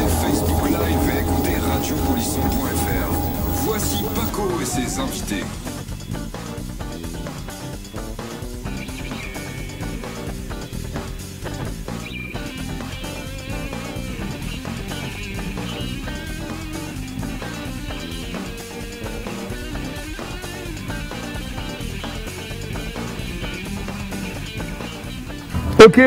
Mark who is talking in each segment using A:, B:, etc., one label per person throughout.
A: Regardez Facebook Live et écoutez radiopolisson.fr. Voici Paco et ses invités.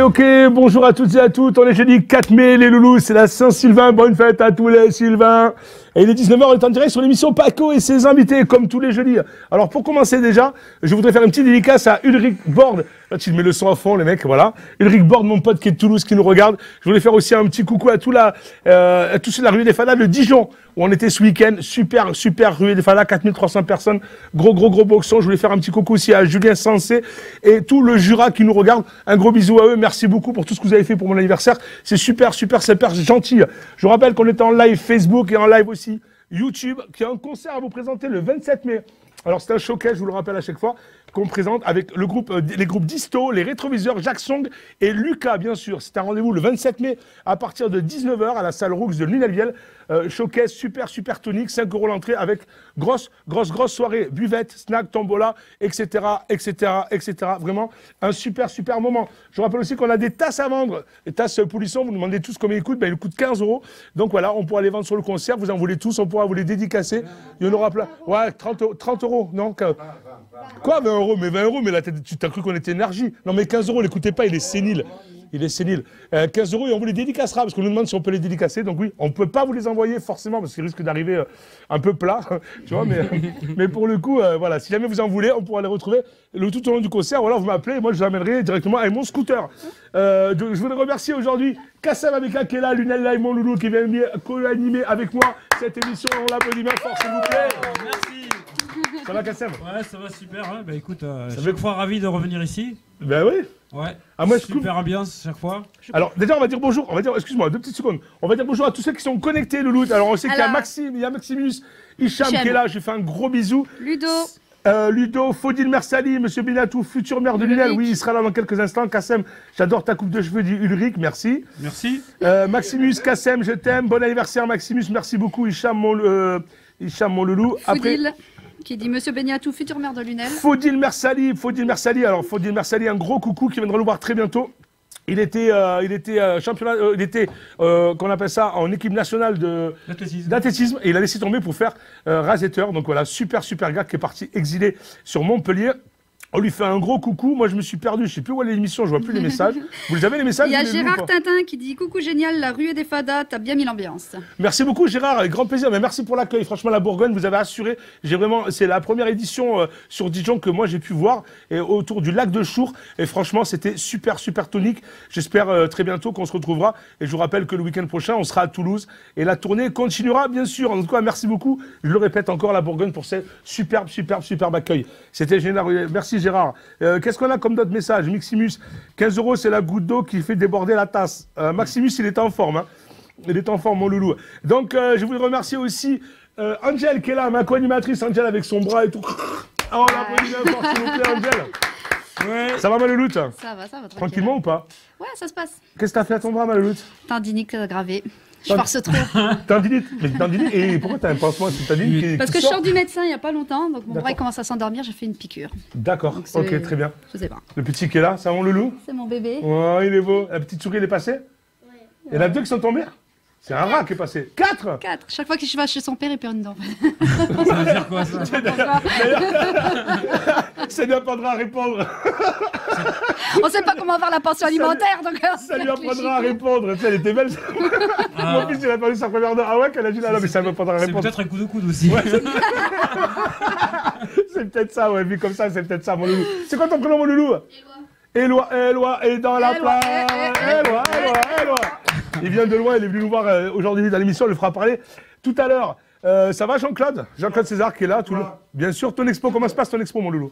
B: Ok, bonjour à toutes et à toutes, on est jeudi 4 mai, les loulous, c'est la Saint-Sylvain, bonne fête à tous les Sylvains. Et il est 19h, on est en direct sur l'émission Paco et ses invités, comme tous les jeudis. Alors pour commencer déjà, je voudrais faire une petite dédicace à Ulrich Borde. Là tu mets le son à fond les mecs, voilà. Ulrich Borde, mon pote qui est de Toulouse, qui nous regarde. Je voulais faire aussi un petit coucou à tous ceux de la Ruée des Fadas de Dijon, où on était ce week-end. Super Ruée des Fadas, 4300 personnes, gros boxon. Je voulais faire un petit coucou aussi à Julien Sensé et tout le Jura qui nous regarde. Un gros bisou à eux, merci beaucoup pour tout ce que vous avez fait pour mon anniversaire. C'est super gentil. Je vous rappelle qu'on est en live Facebook et en live aussi YouTube, qui a un concert à vous présenter le 27 mai. Alors c'est un showcase, je vous le rappelle à chaque fois, qu'on présente avec les groupes Disto, les Rétroviseurs, Jacques Song et Lucas, bien sûr. C'est un rendez-vous le 27 mai à partir de 19h à la salle Roux de Lunelviel. Showcase super tonique, 5 € l'entrée avec grosse soirée, buvette, snack, tombola, etc. Vraiment un super moment. Je vous rappelle aussi qu'on a des tasses à vendre. Les tasses Polisson, vous nous demandez tous combien ils coûtent. Ben, ils coûtent 15 €. Donc voilà, on pourra les vendre sur le concert. Vous en voulez tous, on pourra vous les dédicacer. Il y en aura plein. Ouais, 30 €, non? Quoi, 20 €? Mais 20 €, mais là, tu t'as cru qu'on était énergie. Non, mais 15 €, l'écoutez pas, il est sénile. 15 € et on vous les dédicacera parce qu'on nous demande si on peut les dédicacer. Donc oui, on ne peut pas vous les envoyer forcément parce qu'ils risquent d'arriver un peu plat, tu vois. Mais pour le coup, voilà, si jamais vous en voulez, on pourra les retrouver tout au long du concert. Ou alors vous m'appelez, moi je vous amènerai directement avec mon scooter. Je voudrais remercier aujourd'hui Kassem Abeka qui est là, Lunel Live, mon loulou qui vient co-animer avec moi cette émission. On l'applaudit bien fort, s'il vous plaît.
C: Merci.
B: Ça va, Kassem?
C: Ouais, ça va super. Hein. Bah écoute, chaque fois ravi de revenir ici.
B: Ben oui.
C: Ouais.
B: Ah, moi,
C: super ambiance chaque fois.
B: Alors déjà on va dire bonjour, excuse-moi, 2 petites secondes. On va dire bonjour à tous ceux qui sont connectés, le loot. Alors on sait qu'il y a Maxime, il y a Maximus, Hicham qui est là, je lui fais un gros bisou. Ludo, Faudil Mersali, Monsieur Benatou, futur maire de Lunel, oui, il sera là dans quelques instants. Kassem, j'adore ta coupe de cheveux, dit Ulrich, merci.
C: Merci.
B: Maximus, Kassem, je t'aime, bon anniversaire Maximus, merci beaucoup, Hicham, mon loulou.
D: Faudil, qui dit Monsieur Benatou, futur maire de Lunel.
B: Faudil Mersali, alors Faudil Mersali, un gros coucou qui viendra nous voir très bientôt. Il était championnat, qu'on appelle ça, en équipe nationale d'athlétisme. Et il a laissé tomber pour faire rasetteur. Donc voilà, super gars qui est parti exilé sur Montpellier. On lui fait un gros coucou. Moi, je me suis perdu. Je sais plus où est l'émission. Je vois plus les messages. Vous les avez, les messages?
D: Il y a Gérard Tintin qui dit coucou génial, la Ruée des Fadas, t'as bien mis l'ambiance.
B: Merci beaucoup, Gérard. Avec grand plaisir. Mais merci pour l'accueil. Franchement, la Bourgogne, vous avez assuré. C'est la première édition sur Dijon que moi j'ai pu voir et autour du lac de Chour. Et franchement, c'était super tonique. J'espère très bientôt qu'on se retrouvera. Et je vous rappelle que le week-end prochain, on sera à Toulouse et la tournée continuera, bien sûr. En tout cas, merci beaucoup. Je le répète encore, la Bourgogne pour ce superbe accueil. C'était génial. Merci, Gérard. Qu'est-ce qu'on a comme d'autres messages? Maximus, 15 €, c'est la goutte d'eau qui fait déborder la tasse. Maximus, il est en forme. Hein. Il est en forme, mon loulou. Donc, je voulais remercier aussi Angel qui est là, ma co-animatrice, Angel avec son bras et tout. Oh, on applaudit bien fort, s'il vous plaît, Angel. Ouais. Ça va, ma louloute?
D: Ça va.
B: Tranquillement ou pas?
D: Ouais, ça se passe.
B: Qu'est-ce que t'as fait à ton bras, ma louloute?
D: Tendinite gravée. Je force trop.
B: Tendinite. Et pourquoi t'as un pansement?
D: Parce que je sors du médecin il n'y a pas longtemps, donc mon bras il commence à s'endormir, j'ai fait une piqûre.
B: D'accord, ok, très bien.
D: Je sais pas.
B: Le petit qui est là, c'est mon loulou?
D: C'est mon bébé.
B: Oh, il est beau. La petite souris, elle est passée? Oui. Il y en a 2 qui sont tombés? C'est un rat qui est passé. 4?
D: Chaque fois que je vais chez son père, il perd une dent.
C: Ça veut dire quoi, ça?
B: Ça lui apprendra à répondre.
D: On sait pas comment avoir la pension alimentaire, donc...
B: Ça lui apprendra à répondre. Tu sais, elle était belle. Mon fils, il a perdu sa première dent. Ah ouais, qu'elle a dit là, mais ça lui apprendra à répondre.
C: C'est peut-être un coup de coude aussi. Ouais,
B: c'est peut-être ça, ouais. Vu comme ça, c'est peut-être ça, mon loulou. C'est quoi ton prénom, mon loulou? Éloi est dans la place. Éloi. Il vient de loin, il est venu nous voir aujourd'hui dans l'émission, il le fera parler tout à l'heure. Ça va, Jean-Claude? Jean-Claude César qui est là, tout le... Bien sûr, ton expo, comment se passe ton expo, mon loulou?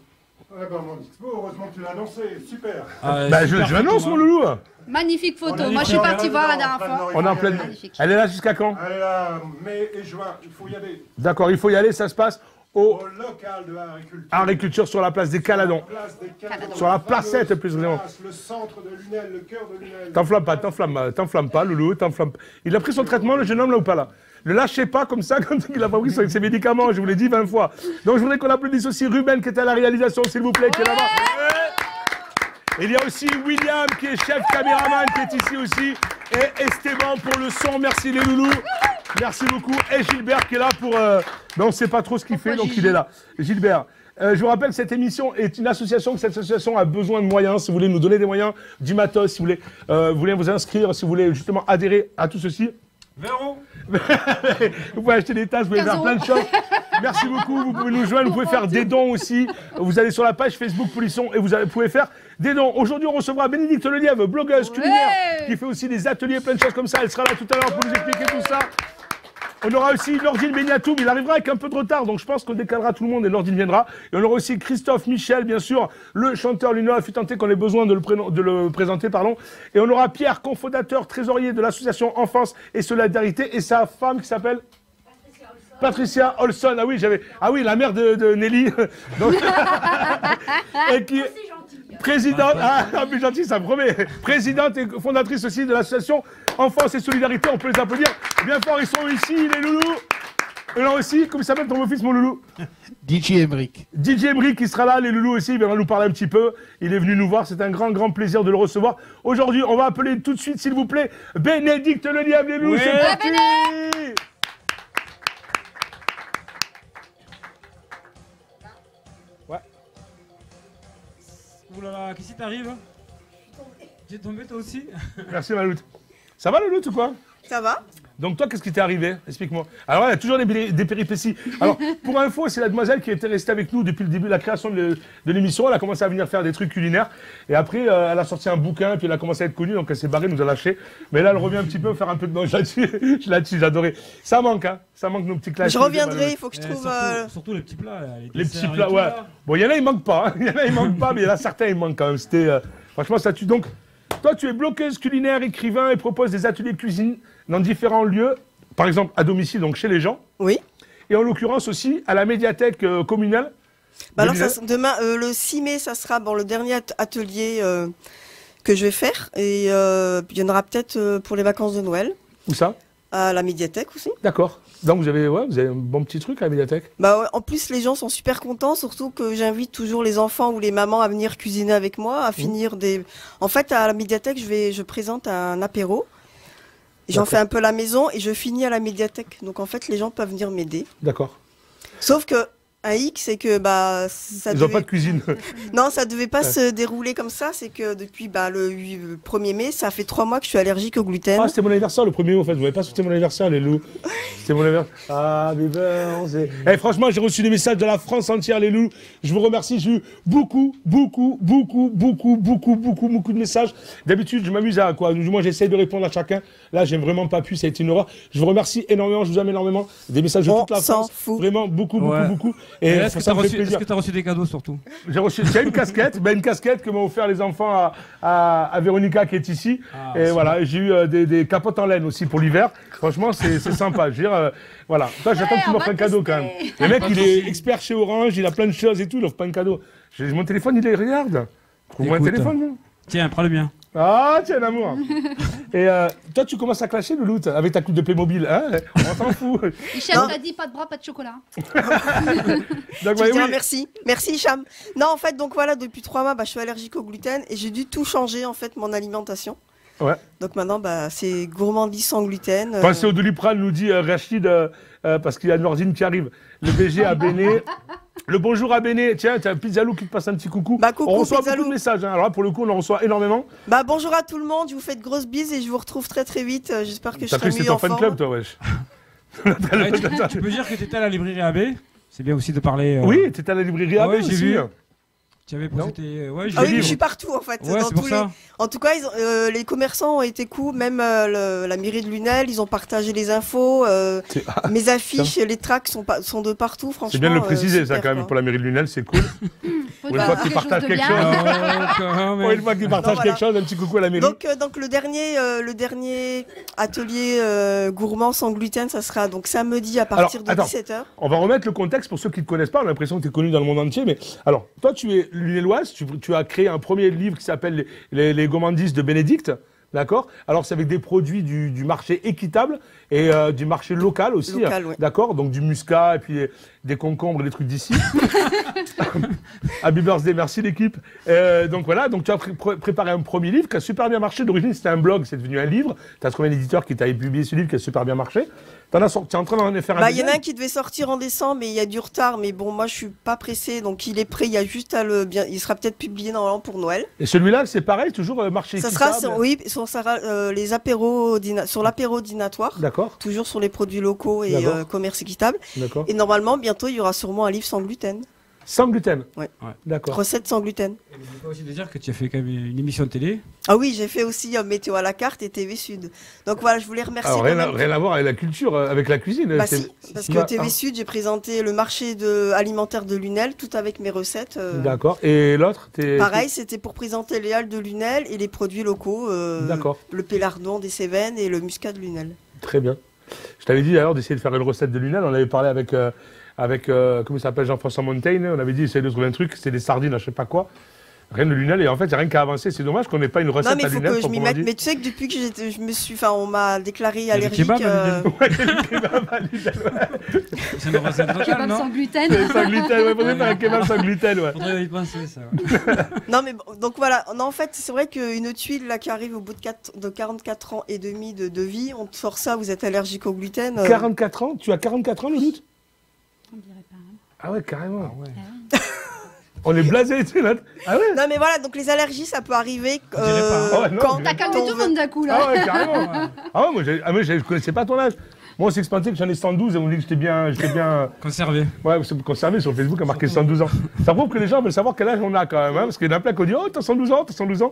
E: Mon expo, heureusement que tu l'as annoncé, super.
B: Je l'annonce, mon loulou.
D: Magnifique photo, moi je suis partie voir la dernière fois.
B: On est en pleine... Elle est là jusqu'à quand?
E: Elle est là, mai et juin, il faut y aller.
B: D'accord, il faut y aller, ça se passe au
E: local de Agriculture.
B: Agriculture sur la place des Caladons. Sur la placette, plus exactement.
E: Le centre de Lunel, le cœur de Lunel.
B: T'enflamme pas, Loulou, t'enflamme pas. Il a pris son traitement, le jeune homme, là ou pas là? Ne lâchez pas comme ça, comme il a pas pris ses médicaments, je vous l'ai dit 20 fois. Donc je voudrais qu'on applaudisse aussi Ruben qui est à la réalisation, s'il vous plaît, qui est là-bas. Il y a aussi William qui est chef caméraman, qui est ici aussi. Et Esteban pour le son, merci les loulous. Merci beaucoup. Et Gilbert qui est là pour... Mais on ne sait pas trop ce qu'il fait, donc il est là. Gilbert. Je vous rappelle que cette émission est une association, que cette association a besoin de moyens. Si vous voulez nous donner des moyens, du matos, si vous voulez vous inscrire, si vous voulez justement adhérer à tout ceci.
C: Véro.
B: Vous pouvez acheter des tasses, vous pouvez faire plein de choses. Merci beaucoup, vous pouvez nous joindre, vous pouvez faire des dons aussi. Vous allez sur la page Facebook Polisson et vous pouvez faire des dons. Aujourd'hui, on recevra Bénédicte Lelièvre, blogueuse culinaire, qui fait aussi des ateliers, plein de choses comme ça. Elle sera là tout à l'heure pour nous expliquer tout ça. On aura aussi Nordine Beniatoum, il arrivera avec un peu de retard, donc je pense qu'on décalera tout le monde et Nordine viendra. Et on aura aussi Christophe Michel, bien sûr, le chanteur Lino, fut tenté qu'on ait besoin de le présenter, pardon. Et on aura Pierre, cofondateur, trésorier de l'association Enfance et Solidarité, et sa femme qui s'appelle Patricia Olson. Ah oui, la mère de Nelly. Donc, et qui est présidente, plus gentil, ça me promet. Présidente et fondatrice aussi de l'association Enfance et Solidarité. On peut les applaudir bien fort. Ils sont ici, les loulous. Et là aussi, comment il s'appelle ton beau-fils, mon loulou?
F: DJ Emric.
B: DJ Emric qui sera là, les loulous aussi, il viendra nous parler un petit peu. Il est venu nous voir, c'est un grand plaisir de le recevoir. Aujourd'hui, on va appeler tout de suite, s'il vous plaît, Bénédicte Lelièvre, les loulous. C'est parti.
C: Oulala, qu'est-ce qui t'arrive? J'ai tombé toi aussi.
B: Merci Maloute. Ça va Louloute ou quoi?
G: Ça va.
B: Donc toi, qu'est-ce qui t'est arrivé? Explique-moi. Alors il y a toujours des péripéties. Alors pour info, c'est la demoiselle qui était restée avec nous depuis le début de la création de l'émission. Elle a commencé à venir faire des trucs culinaires. Et après, elle a sorti un bouquin, puis elle a commencé à être connue, donc elle s'est barrée, nous a lâché. Mais là, elle revient un petit peu faire un peu de... Non, je la tue, j'adorais. Ça manque, hein. Ça manque nos petits clashs.
G: Je reviendrai, il faut que je trouve...
C: Surtout les petits plats. Là,
B: les petits plats, ouais. Là. Bon, il y en a, ils manquent pas. Hein. Il y en a, ils manquent pas, mais il y en a certains, ils manquent quand même. C'était... Franchement, ça tue. Donc, toi, tu es bloqueuse culinaire, écrivain et proposes des ateliers de cuisine dans différents lieux. Par exemple, à domicile, donc chez les gens.
G: Oui.
B: Et en l'occurrence aussi à la médiathèque communale.
G: Bah alors, demain, le 6 mai, ça sera le dernier atelier que je vais faire. Et il y en aura peut-être pour les vacances de Noël.
B: Où ça?
G: À la médiathèque aussi.
B: D'accord. Donc vous avez un bon petit truc à la médiathèque.
G: Bah ouais, en plus, les gens sont super contents, surtout que j'invite toujours les enfants ou les mamans à venir cuisiner avec moi, à finir des... En fait, à la médiathèque, je présente un apéro. J'en fais un peu à la maison et je finis à la médiathèque. Donc en fait, les gens peuvent venir m'aider.
B: D'accord.
G: Sauf que un hic, c'est que ça
B: ils n'ont pas de cuisine.
G: Non, ça devait pas se dérouler comme ça. C'est que depuis le 1er mai, ça fait 3 mois que je suis allergique au gluten.
B: Ah, c'était mon anniversaire le 1er mai, en fait. Vous n'avez pas souhaité mon anniversaire, les loups. C'était mon anniversaire. Ah, mais ben, franchement, j'ai reçu des messages de la France entière, les loups. Je vous remercie. J'ai eu beaucoup de messages. D'habitude, je m'amuse à quoi. Du moins, j'essaye de répondre à chacun. Là, j'ai vraiment pas pu. Ça a été une horreur. Je vous remercie énormément. Je vous aime énormément. Des messages de toute la France. Vraiment, beaucoup.
C: Et est-ce que tu as reçu des cadeaux surtout?
B: J'ai reçu une casquette, une casquette que m'ont offert les enfants à Véronica qui est ici. Ah, et voilà, j'ai eu des capotes en laine aussi pour l'hiver. Franchement, c'est sympa. Je veux dire, voilà. Toi, j'attends que tu m'offres un cadeau quand même. Le mec, il est expert chez Orange, il a plein de choses et tout, il offre pas un cadeau. Mon téléphone, il est, regarde. Trouve-moi un téléphone, non?
C: Tiens, prends le mien.
B: Ah, tiens, amour. Et toi, tu commences à clasher, Louloute, avec ta coupe de Playmobil, hein? On s'en fout.
D: Hicham t'a dit pas de bras, pas de chocolat.
B: Donc,
G: merci. Merci, Hicham. Non, en fait, donc voilà, depuis 3 mois, je suis allergique au gluten et j'ai dû tout changer, en fait, mon alimentation.
B: Ouais.
G: Donc maintenant, c'est gourmandise sans gluten.
B: Pensez au Doliprane, nous dit Rachid, parce qu'il y a Nordine qui arrive. Le BG à Béné. Le bonjour à Béné. Tiens, tu as Pizzalou qui te passe un petit coucou.
G: Coucou,
B: on reçoit
G: Pizzalou.
B: beaucoup de messages. Hein. Alors là, pour le coup, on en reçoit énormément.
G: Bonjour à tout le monde. Je vous fais de grosses bises et je vous retrouve très vite. J'espère que je serai mieux en
B: forme. T'as cru que c'était ton fan club, toi, wesh.
C: Tu peux dire que tu étais à la librairie AB. C'est bien aussi de parler.
B: Oui, tu étais à la librairie AB aussi.
C: J'ai vu. Tu avais posté. Ouais,
G: Ah oui, je suis partout en fait.
C: Ouais,
G: dans
C: c'est pour
G: tous
C: ça.
G: En tout cas, les commerçants ont été cool, même la mairie de Lunel, ils ont partagé les infos. Mes affiches, les tracts sont de partout, franchement.
B: C'est bien de le préciser, ça,
G: super,
B: quand même,
G: quoi.
B: pour la mairie de Lunel, c'est cool. Pour une fois qu'ils partagent quelque chose. Pour une fois qu'ils partagent quelque chose, un petit coucou à la mairie.
G: Donc le dernier atelier gourmand sans gluten, ça sera donc samedi à partir de 17h.
B: On va remettre le contexte pour ceux qui ne te connaissent pas. On a l'impression que tu es connu dans le monde entier. Mais alors, toi, tu es lunéloise. Tu as créé un premier livre qui s'appelle les gourmandises de Bénédicte. D'accord. Alors, c'est avec des produits du marché équitable et du marché local aussi.
G: Local, ouais.
B: D'accord. Donc, du muscat et puis des concombres, des trucs d'ici. Happy birthday, merci l'équipe. Donc, voilà. Donc, tu as préparé un premier livre qui a super bien marché. D'origine, c'était un blog, c'est devenu un livre. Tu as trouvé un éditeur qui t'a publié ce livre qui a super bien marché. Tu es en train d'en faire un
G: Il y en a un qui devait sortir en décembre, mais il y a du retard. Mais bon, moi, je suis pas pressée. Donc, il est prêt. Il y a juste à il sera peut-être publié normalement pour Noël.
B: Et celui-là, c'est pareil, toujours marché équitable.
G: Ça sera les apéros sur l'apéro dînatoire.
B: D'accord.
G: Toujours sur les produits locaux et commerce équitable.
B: D'accord.
G: Et normalement, bientôt, il y aura sûrement un livre sans gluten.
B: Sans gluten.
G: Ouais.
B: D'accord.
G: Recette sans gluten.
C: Je peux aussi te dire que tu as fait quand même une émission de télé.
G: Ah oui, j'ai fait aussi Météo à la carte et TV Sud. Donc voilà, je voulais remercier.
B: Alors, rien à voir avec la culture, avec la cuisine.
G: Bah si, parce que TV Sud, j'ai présenté le marché alimentaire de Lunel, tout avec mes recettes.
B: D'accord. Et l'autre
G: Pareil, c'était pour présenter les halles de Lunel et les produits locaux.
B: D'accord.
G: Le pélardon des Cévennes et le muscat de Lunel.
B: Très bien. Je t'avais dit d'ailleurs d'essayer de faire une recette de Lunel. On avait parlé avec comment il s'appelle, Jean-François Montaigne. On avait dit essayer de trouver un truc, c'était des sardines, je sais pas quoi. Rien de Lunel, et en fait, il n'y a rien qu'à avancer. C'est dommage qu'on n'ait pas une recette à Lunel.
G: Non, mais il faut que je m'y mette. Mais tu sais que depuis que on m'a déclaré allergique.
B: Ouais, le kebab à Lunel.
C: C'est une recette locale, non?
D: Sans gluten.
B: Sans gluten, ouais, faudrait faire un kebab sans gluten, ouais.
C: Faudrait y penser, ça.
G: Non, mais bon, donc voilà. Non, en fait, c'est vrai qu'une tuile là, qui arrive au bout de 44 ans et demi de vie, on te sort ça, vous êtes allergique au gluten.
B: 44 ans? Tu as 44 ans, Louloute?
D: On dirait pas. Hein.
B: Ah ouais, carrément.
C: Ah ouais.
B: On est blasé, tu sais, là. Ah ouais?
G: Non, mais voilà, donc les allergies, ça peut arriver
B: quand...
D: T'as calmé tout le monde d'un coup, là.
B: Ah ouais, carrément. Ah ouais, moi, je connaissais pas ton âge. Moi, on s'est expanté que j'en ai 112 et on me dit que j'étais bien...
C: Conservé.
B: Ouais, c'est conservé sur Facebook, a marqué 112 ans. Ça prouve que les gens veulent savoir quel âge on a quand même, hein, parce qu'il y en a plein qui ont dit « Oh, t'as 112 ans, t'as 112 ans ».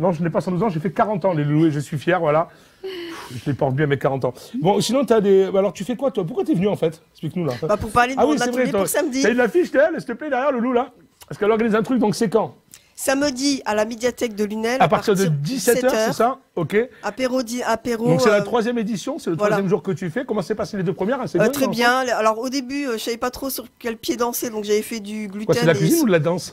B: Non, je n'ai pas 112 ans, j'ai fait 40 ans, les loulous, et je suis fier, voilà. Je les porte bien, mes 40 ans. Bon, sinon, t'as des... Alors, tu fais quoi, toi? Pourquoi t'es venu, en fait? Explique-nous, là.
G: Pour parler de mon atelier pour samedi.
B: T'as une affiche, s'il te plaît, derrière, Loulou, là? Parce qu'elle organise un truc, donc c'est quand?
G: Samedi à la médiathèque de Lunel.
B: À partir de 17h, c'est ça? Ok.
G: Apéro.
B: Donc c'est la 3e édition, c'est le 3e jour que tu fais. Comment s'est passé les 2 premières?
G: Très bien. Alors au début, je savais pas trop sur quel pied danser, donc j'avais fait du gluten.
B: Quoi, c'est la cuisine ou de la danse?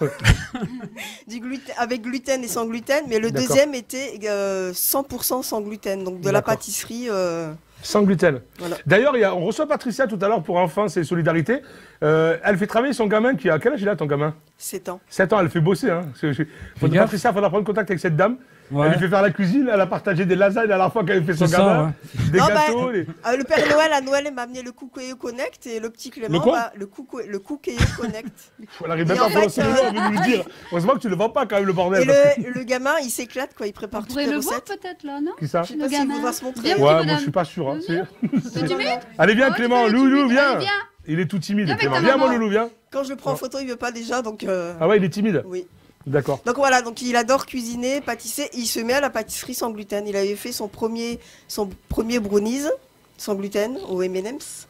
G: Du gluten, avec gluten et sans gluten, mais le deuxième était 100% sans gluten, donc de la pâtisserie.
B: Sans gluten.
G: Voilà.
B: D'ailleurs, on reçoit Patricia tout à l'heure pour Enfance et Solidarité. Elle fait travailler son gamin qui a... Quel âge il a, ton gamin?
G: 7 ans.
B: 7 ans, elle fait bosser. Hein. Patricia, il faudra prendre contact avec cette dame. Ouais. Elle lui fait faire la cuisine, elle a partagé des lasagnes à la fois qu'elle fait son gamin. Ouais. Des gâteaux.
G: Le Père Noël, à Noël, il m'a amené le Cookéo Connect et le petit Clément, le Cookéo Connect.
B: Elle arrive même pas à prononcer le nom, elle veut nous dire. Heureusement que tu le vends pas quand même, le bordel.
G: Et le gamin, il s'éclate, quoi, il prépare toutes les recettes.
D: Vous pourrez le voir peut-être, là, non?
B: Qui ça?
G: Je sais pas s'il voudra se montrer.
B: Ouais, moi je suis pas sûr. Allez, viens, Clément, Loulou, viens. Il est tout timide, Clément. Viens, mon Loulou, viens.
G: Quand je le prends en photo, il veut pas déjà, donc...
B: Ah ouais, il est timide?
G: Oui.
B: D'accord.
G: Donc voilà, donc il adore cuisiner, pâtisser, il se met à la pâtisserie sans gluten. Il avait fait son premier brownies sans gluten au M&M's.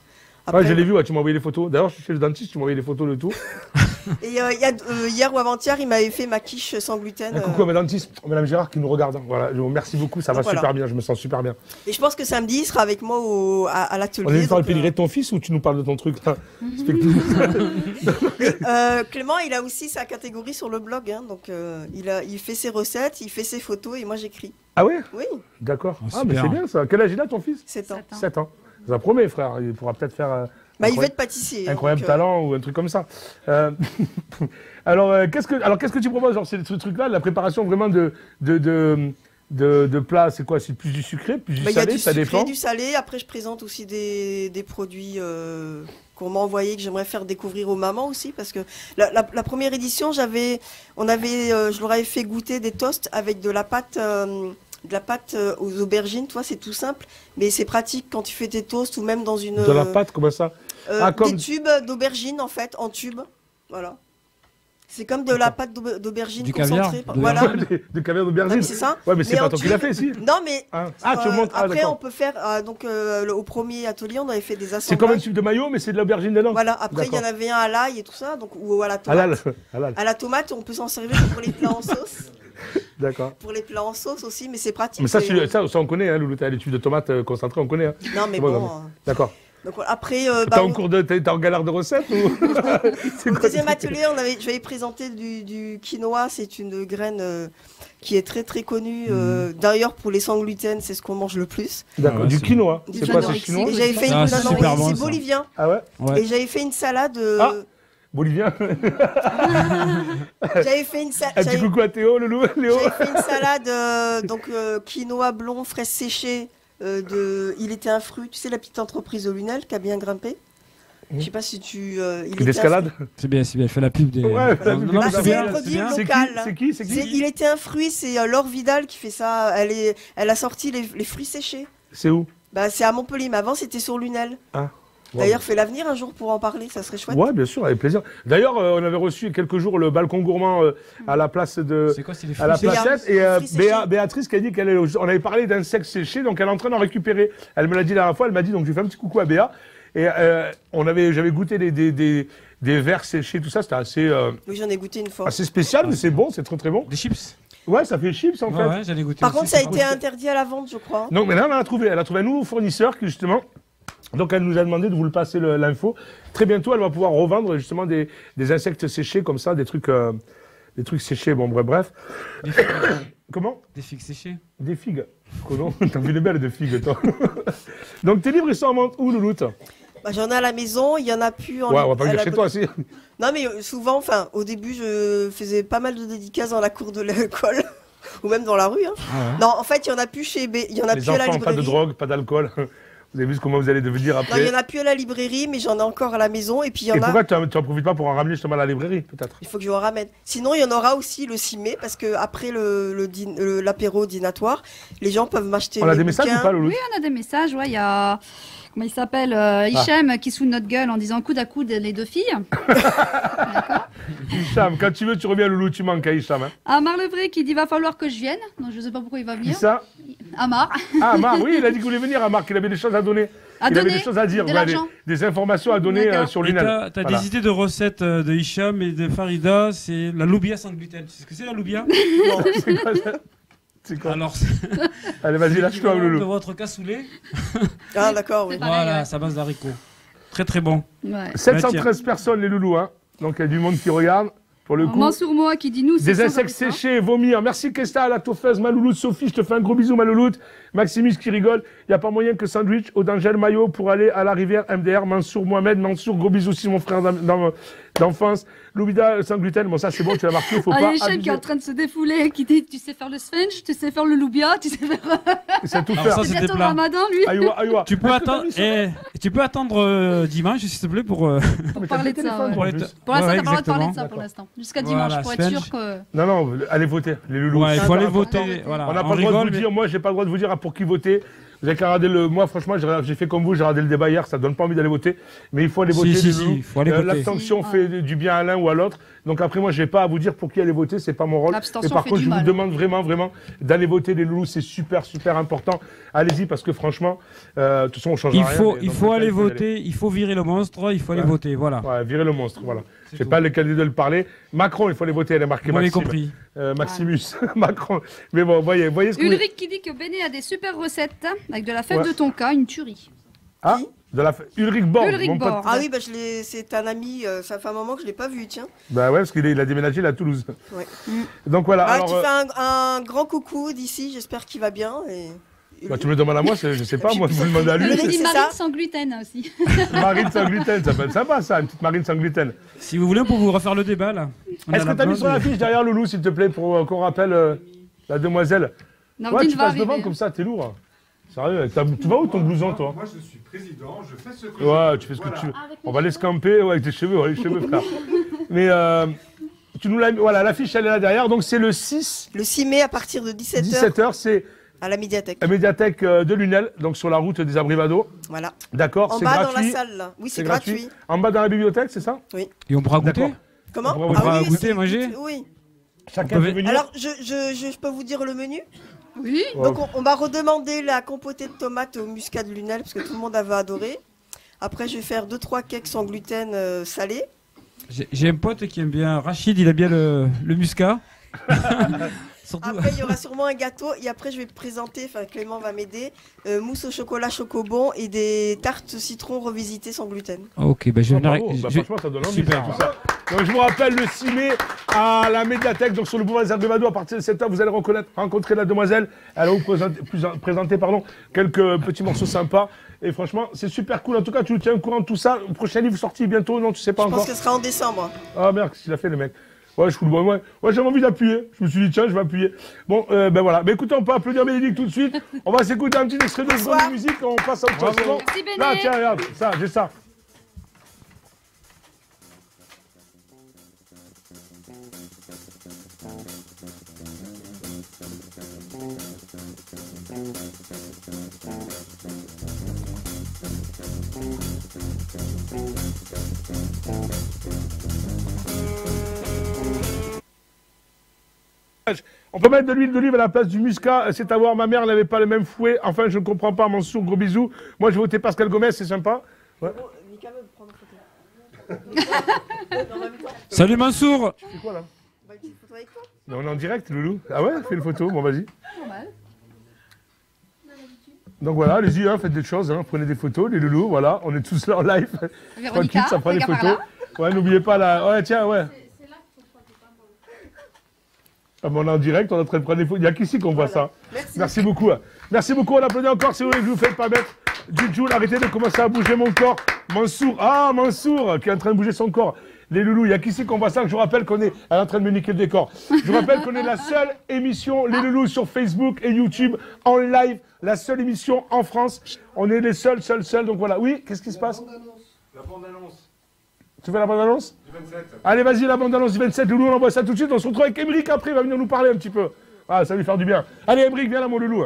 B: Ouais, je l'ai vu, ouais, tu m'as envoyé les photos. D'ailleurs, je suis chez le dentiste, tu m'as envoyé les photos de tout.
G: Et hier ou avant-hier, il m'avait fait ma quiche sans gluten.
B: Un coucou à ma dentiste, Madame Gérard, qui nous regarde. Hein. Voilà, je vous remercie beaucoup, ça va super bien, je me sens super bien.
G: Et je pense que samedi, il sera avec moi à l'atelier.
B: On est venu faire le pédigré de ton fils ou tu nous parles de ton truc
G: Clément, il a aussi sa catégorie sur le blog. Hein, donc il fait ses recettes, il fait ses photos et moi j'écris.
B: Ah ouais?
G: Oui.
B: D'accord. Ah, mais c'est bien ça. Quel âge il a ton fils?
G: 7 ans.
B: 7 ans. Ça promet, frère. Il pourra peut-être faire...
G: il veut être pâtissier.
B: Incroyable talent ou un truc comme ça. Alors, qu'est-ce que tu proposes? Genre, c'est ce truc-là, la préparation vraiment de plats, c'est quoi? C'est plus du sucré, plus du salé, ça dépend?
G: Il y a du sucré, du salé. Après, je présente aussi des produits qu'on m'a envoyés, que j'aimerais faire découvrir aux mamans aussi. Parce que la première édition, je leur avais fait goûter des toasts avec de la pâte aux aubergines, toi, c'est tout simple, mais c'est pratique quand tu fais tes toasts ou même dans une...
B: De la pâte, comment ça?
G: Des tubes d'aubergines, en fait, en tube, voilà. C'est comme de la pâte d'aubergine
C: Du caviar,
G: concentrée.
C: de
G: Voilà.
B: De caviar
G: Ouais,
B: d'aubergine.
G: mais c'est ça.
B: Ouais, mais c'est
G: Mais
B: pas
G: en
B: toi qui l'as
G: Turquie-
B: fait, si.
G: Non, mais
B: Tu montes. Ah,
G: après, on
B: d'accord.
G: peut faire. Au premier atelier, on avait fait des
B: C'est
G: assemblages.
B: comme un type de maillot, mais c'est de l'aubergine dedans.
G: Voilà, après, il y en
B: D'accord.
G: avait un à l'ail et tout ça, donc, ou à la tomate.
B: Halal. Halal.
G: À la tomate, on peut s'en servir pour les plats en sauce.
B: D'accord.
G: Pour les plats en sauce aussi, mais c'est pratique.
B: Mais ça,
G: c'est-
B: ça, on connaît, hein, Loulou. T'as les tubes de tomates concentrées, on connaît. Hein.
G: Non, mais
B: C'est bon,
G: bon.
B: non, D'accord.
G: Donc, après,
B: T'es en cours de. T'es en galère de recettes ou C'est
G: au
B: quoi,
G: deuxième
B: c'est-
G: atelier, j'avais présenté du quinoa. C'est une graine qui est très très connue. D'ailleurs, pour les sans gluten, c'est ce qu'on mange le plus.
B: D'accord.
C: Ouais,
B: Du
C: c'est-
B: quinoa.
G: Du
B: C'est quoi, c'est
D: anorexique.
B: chinois
G: Et j'avais fait
C: Ah,
G: une
C: c'est
G: non,
C: super bon,
G: c'est
C: ça.
G: bolivien.
B: Ah ouais.
C: Ouais.
G: Et j'avais fait une salade.
B: Ah. Bolivien.
G: J'avais fait une
B: Un petit coucou à Théo, Loulou. Léo.
G: J'avais fait une salade, quinoa blond, fraises séchées. Il était un fruit, tu sais, la petite entreprise au Lunel qui a bien grimpé. Je sais pas si tu. Il était un
B: D'escalade.
C: C'est bien, fais la pub des.
B: Ouais, fais la pub
C: Non,
B: des-
C: mais c'est
G: c'est
C: bien,
G: un
C: c'est
G: produit
C: bien.
B: C'est qui
G: local.
B: C'est qui C'est qui
G: Il était un fruit, c'est Laure Vidal qui fait ça. Elle a sorti les fruits séchés.
B: C'est où
G: Bah, c'est à Montpellier, mais avant c'était sur Lunel.
B: Ah.
G: D'ailleurs, fais l'avenir un jour pour en parler, ça serait chouette.
B: Ouais, bien sûr, avec plaisir. D'ailleurs, on avait reçu il y a quelques jours le balcon gourmand à la place de.
C: C'est quoi, c'est les
B: À la
C: fruits
G: Béa-
B: placette et
G: fruits séchés.
B: Béatrice qui a dit on avait parlé d'insectes séchés, donc elle est en train d'en récupérer. Elle me l'a dit la dernière fois, elle m'a dit, donc j'ai fait un petit coucou à Béa et j'avais goûté des vers séchés, tout ça, c'était
G: Oui, j'en ai goûté une fois.
B: assez spécial, mais c'est bon, c'est très très bon.
C: Des chips.
B: Ouais, ça fait chips en
C: Ouais,
B: fait.
C: ouais, j'allais goûter.
G: Par
C: aussi,
G: contre, ça a
C: c'est
G: été
C: bon.
G: interdit à la vente, je crois.
B: Donc maintenant, elle a trouvé un nouveau fournisseur qui justement. Donc elle nous a demandé de vous le passer l'info. Très bientôt, elle va pouvoir revendre justement des insectes séchés comme ça, des trucs séchés. Bon, bref.
C: Des figues.
B: Comment
C: Des figues séchées.
B: Des figues. Comment T'as vu les belles de figues, toi. Donc tes livres, ils sont en vente où, Louloute?
G: Bah, j'en ai à la maison, il y en a plus en
B: Ouais, on va pas
G: à
B: le dire
G: la
B: chez toi,
G: boutique.
B: si.
G: Non, mais souvent, enfin, au début, je faisais pas mal de dédicaces dans la cour de l'école. Ou même dans la rue. Hein.
C: Ah ouais.
G: Non, en fait, il y en a plus il y en a
B: Les
G: plus à la
B: enfants,
G: librairie.
B: pas de drogue, pas d'alcool. Vous avez vu comment vous allez devenir
G: Non,
B: après.
G: il y en a plus à la librairie, mais j'en ai encore à la maison. Et puis, il y en
B: Et
G: a.
B: pourquoi tu en profites pas pour en ramener justement à la librairie, peut-être?
G: Il faut que je en ramène. Sinon, il y en aura aussi le 6 mai, parce que après l'apéro dînatoire, les gens peuvent m'acheter.
B: On a
G: mes
B: des messages
G: bouquins.
B: ou pas, Louloute?
D: Oui, on a des messages. Ouais, il y a. Comment il s'appelle Hichem qui se fout de notre gueule en disant coude à coude les deux filles.
B: Hicham, quand tu veux, tu reviens, Loulou, tu manques à Hicham. Hein.
D: Amar Levré qui dit va falloir que je vienne. Donc je sais pas pourquoi il va
B: Qui
D: venir.
B: ça?
D: Amar.
B: Ah, Marc, oui, il a dit qu'il voulait venir, Marc, il avait des choses à donner.
D: À
B: il avait
D: donner
B: des choses à dire,
D: de
B: voilà,
D: l'argent.
B: des informations à donner
D: D'accord.
B: sur
C: Et
B: Lunel.
C: t'as
B: Voilà.
C: des idées de recettes de Hicham et de Farida, c'est la loubia sans gluten. Tu sais ce que c'est la loubia?
B: C'est quoi ça? C'est quoi?
C: Alors,
B: Allez, vas-y, lâche-toi,
C: de
B: Loulou.
C: votre cassoulet.
G: Ah, d'accord, oui.
D: C'est pareil,
C: Voilà,
D: ouais.
C: ça base d'haricots. Très très bon.
D: Ouais.
B: 713 personnes, les loulous, hein. Donc il y a du monde qui regarde. Pour le coup,
D: Mansour Moa qui dit nous c'est
B: des
D: sans
B: insectes
D: avertissement.
B: séchés, vomir. Merci Kesta, la toffeuse, ma louloute, Sophie, je te fais un gros bisou, ma louloute. Maximus qui rigole. Il n'y a pas moyen que sandwich au d'Angèle Maillot pour aller à la rivière MDR. Mansour Mohamed, Mansour, gros bisous aussi, mon frère d'enfance. Loubida sans gluten, bon ça c'est bon, tu l'as marqué, faut
D: Ah, il y
B: pas
D: a Hichem qui est
B: abuser.
D: en train de se défouler, qui dit tu sais faire le sphinx, tu sais faire le loubia, tu sais faire.
B: C'est tout
C: Alors
B: faire.
C: ça,
D: C'est
C: c'était
D: bientôt le
C: plat.
D: ramadan lui.
B: Aïwa, aïwa.
C: Tu peux
B: Est-ce que t'as
C: attendre,
B: mis ça
C: tu peux attendre dimanche, s'il te plaît, pour.
B: Ah, mais t'as
D: parler
B: fait
D: de ça,
B: téléphone,
D: ouais.
B: en
C: Ouais,
B: plus.
D: Pour l'instant,
C: Ouais,
D: t'as pas le droit de parler de
C: exactement.
D: ça pour l'instant. Jusqu'à
C: Voilà,
D: dimanche pour être
C: Sponge.
D: sûr que.
B: Non, non, allez voter, les loulous.
C: Ouais, il
B: C'est
C: faut aller
B: important.
C: voter. Voilà.
B: On n'a pas le droit de vous dire, moi j'ai pas le droit de vous dire pour qui voter. Vous avez qu'à regarder moi franchement j'ai fait comme vous, j'ai regardé le débat hier, ça donne pas envie d'aller voter, mais il faut aller voter.
C: Si,
B: les
C: si,
B: loulous.
C: il faut aller voter.
B: L'abstention
D: Si,
B: fait du bien à l'un ou à l'autre, donc après moi je vais pas à vous dire pour qui aller voter, c'est pas mon rôle.
D: L'abstention
B: Mais par
D: fait
B: contre
D: du
B: je vous
D: mal.
B: demande vraiment d'aller voter les loulous, c'est super important. Allez-y parce que franchement, de toute façon on change rien. mais
C: Il
B: dans
C: faut
B: tous les
C: aller
B: cas, y
C: voter, il faut virer le monstre, il faut aller
B: Ouais.
C: voter, voilà.
B: Ouais, virer le monstre, voilà. Je sais
C: tout.
B: pas lequel de le parler. Macron, il faut aller voter, elle est marquée
C: Vous m'avez
B: Maxime.
C: compris.
B: Maximus, Macron. Mais bon, voyez ce que vous...
D: Ulrich qui dit que Béné a des super recettes avec de la fève
B: Ouais.
D: de tonka, une tuerie.
B: Ah, Ulrich Borg,
D: Ulrich
B: mon pote.
D: Borg.
G: Ah oui, bah, c'est un ami, ça fait un moment que je l'ai pas vu, tiens.
B: Bah ouais, parce qu'il a déménagé là, à Toulouse.
G: Ouais.
B: Donc voilà,
G: Ah,
B: alors...
G: tu fais un grand coucou d'ici, j'espère qu'il va bien. Et...
B: bah, tu me le demandes à moi, je sais pas, moi je vous le demande à lui.
G: Ulrich,
D: Il dit
G: c'est
D: marine
G: ça
D: sans gluten aussi.
B: Marine sans gluten, ça peut être sympa ça, une petite marine sans gluten.
C: Si vous voulez, on peut vous refaire le débat, là. On
B: Est-ce
C: a
B: que
C: la
B: t'as mis
C: blonde,
B: sur la fiche derrière Loulou, s'il te plaît, pour qu'on rappelle la demoiselle? Ouais,
D: Nordine
B: tu
D: va
B: passes devant
D: arriver.
B: comme ça, t'es lourd. Sérieux, tu vas où ton blouson, toi?
E: Moi, je suis président, je fais ce que
B: Ouais,
E: je
B: tu fais ce que
E: Voilà.
B: tu veux. On va les scamper ouais, avec tes cheveux, ouais, les cheveux, frère. Mais tu nous l'as mis, voilà, l'affiche elle est là derrière, donc c'est le 6,
G: Le 6 mai à partir de 17h
B: 17h, c'est
G: à la médiathèque.
B: la médiathèque de Lunel, donc sur la route des Abrivados.
G: Voilà.
B: D'accord,
G: En
B: c'est
G: bas dans la
B: gratuit.
G: salle, là. Oui, c'est
B: gratuit.
G: gratuit.
B: En bas dans la bibliothèque, c'est ça?
C: Et on pourra
B: D'accord.
C: goûter.
G: Comment?
B: On pourra
C: goûter,
G: c'est-
C: manger?
G: Oui.
B: Chacun peut venir.
G: Alors, je peux vous dire le menu?
D: Oui.
G: Donc, on va redemander la compotée de tomates au muscat de Lunel, parce que tout le monde avait adoré. Après, je vais faire 2-3 cakes sans gluten salés.
C: J'ai un pote qui aime bien, Rachid, il aime bien le muscat. Surtout...
G: Après, il y aura sûrement un gâteau. Et après, je vais présenter, enfin, Clément va m'aider, mousse au chocolat chocobon et des tartes citron revisitées sans gluten.
C: Ok, bah je vais
B: Bravo. Bah, franchement, ça donne envie.
C: Super.
B: Ça, tout ça. Donc, je vous rappelle, le 6 mai, à la médiathèque, donc sur le boulevard des Arts de Vadou, à partir de 7h, vous allez rencontrer la demoiselle. Elle va vous présenter quelques petits morceaux sympas. Et franchement, c'est super cool. En tout cas, tu nous tiens au courant de tout ça. Le prochain livre sorti bientôt, non, tu sais pas
G: Je
B: encore.
G: pense que ce sera en décembre.
B: Ah merde, qu'est-ce qu'il a fait, le mec? Ouais, je fous le bois. Ouais, j'avais envie d'appuyer. Je me suis dit, tiens, je vais appuyer. Bon, ben voilà. Mais écoutez, on peut applaudir Bénédicte tout de suite. On va s'écouter un petit extrait de secondes de musique et on passe à autre chose. C'est bon.
D: Merci, Béné.
B: Là, tiens, regarde, ça, j'ai ça. On peut mettre de l'huile d'olive à la place du muscat, c'est à voir, ma mère n'avait pas le même fouet. Enfin, je ne comprends pas, Mansour, gros bisous. Moi, je vais voter Pascal Gomez, c'est sympa. Ouais.
C: Salut Mansour.
B: C'est quoi là?
G: Bah, une petite photo avec toi.
B: Mais on est en direct, Loulou. Ah ouais, fais une photo, bon vas-y. Donc voilà, allez-y, hein, faites des choses, hein, prenez des photos, les loulous, voilà, on est tous là en live. Tranquille, ça prend des photos. Ouais, n'oubliez pas la... Ouais, tiens, ouais. Ah, bon, on est en direct, on est en train de prendre des photos. Il n'y a qu'ici qu'on voit ça. Merci beaucoup. Merci beaucoup, on applaudit encore si vous voulez que je vous faites pas mettre du Joule. Arrêtez de commencer à bouger mon corps. Mansour, qui est en train de bouger son corps. Les loulous, il n'y a qu'ici qu'on voit ça. Je vous rappelle qu'on est en train de me niquer le décor. Je vous rappelle qu'on est la seule émission, les loulous, sur Facebook et YouTube, en live. La seule émission en France. On est les seuls. Donc voilà. Oui, qu'est-ce qui se passe?
E: La bande-annonce
B: Tu fais la bande-annonce?
E: du 27.
B: Allez, vas-y, la bande-annonce du 27. Loulou, on envoie ça tout de suite. On se retrouve avec Émeric après. Il va venir nous parler un petit peu. Ah, ça va lui faire du bien. Allez, Émeric, viens là, mon loulou.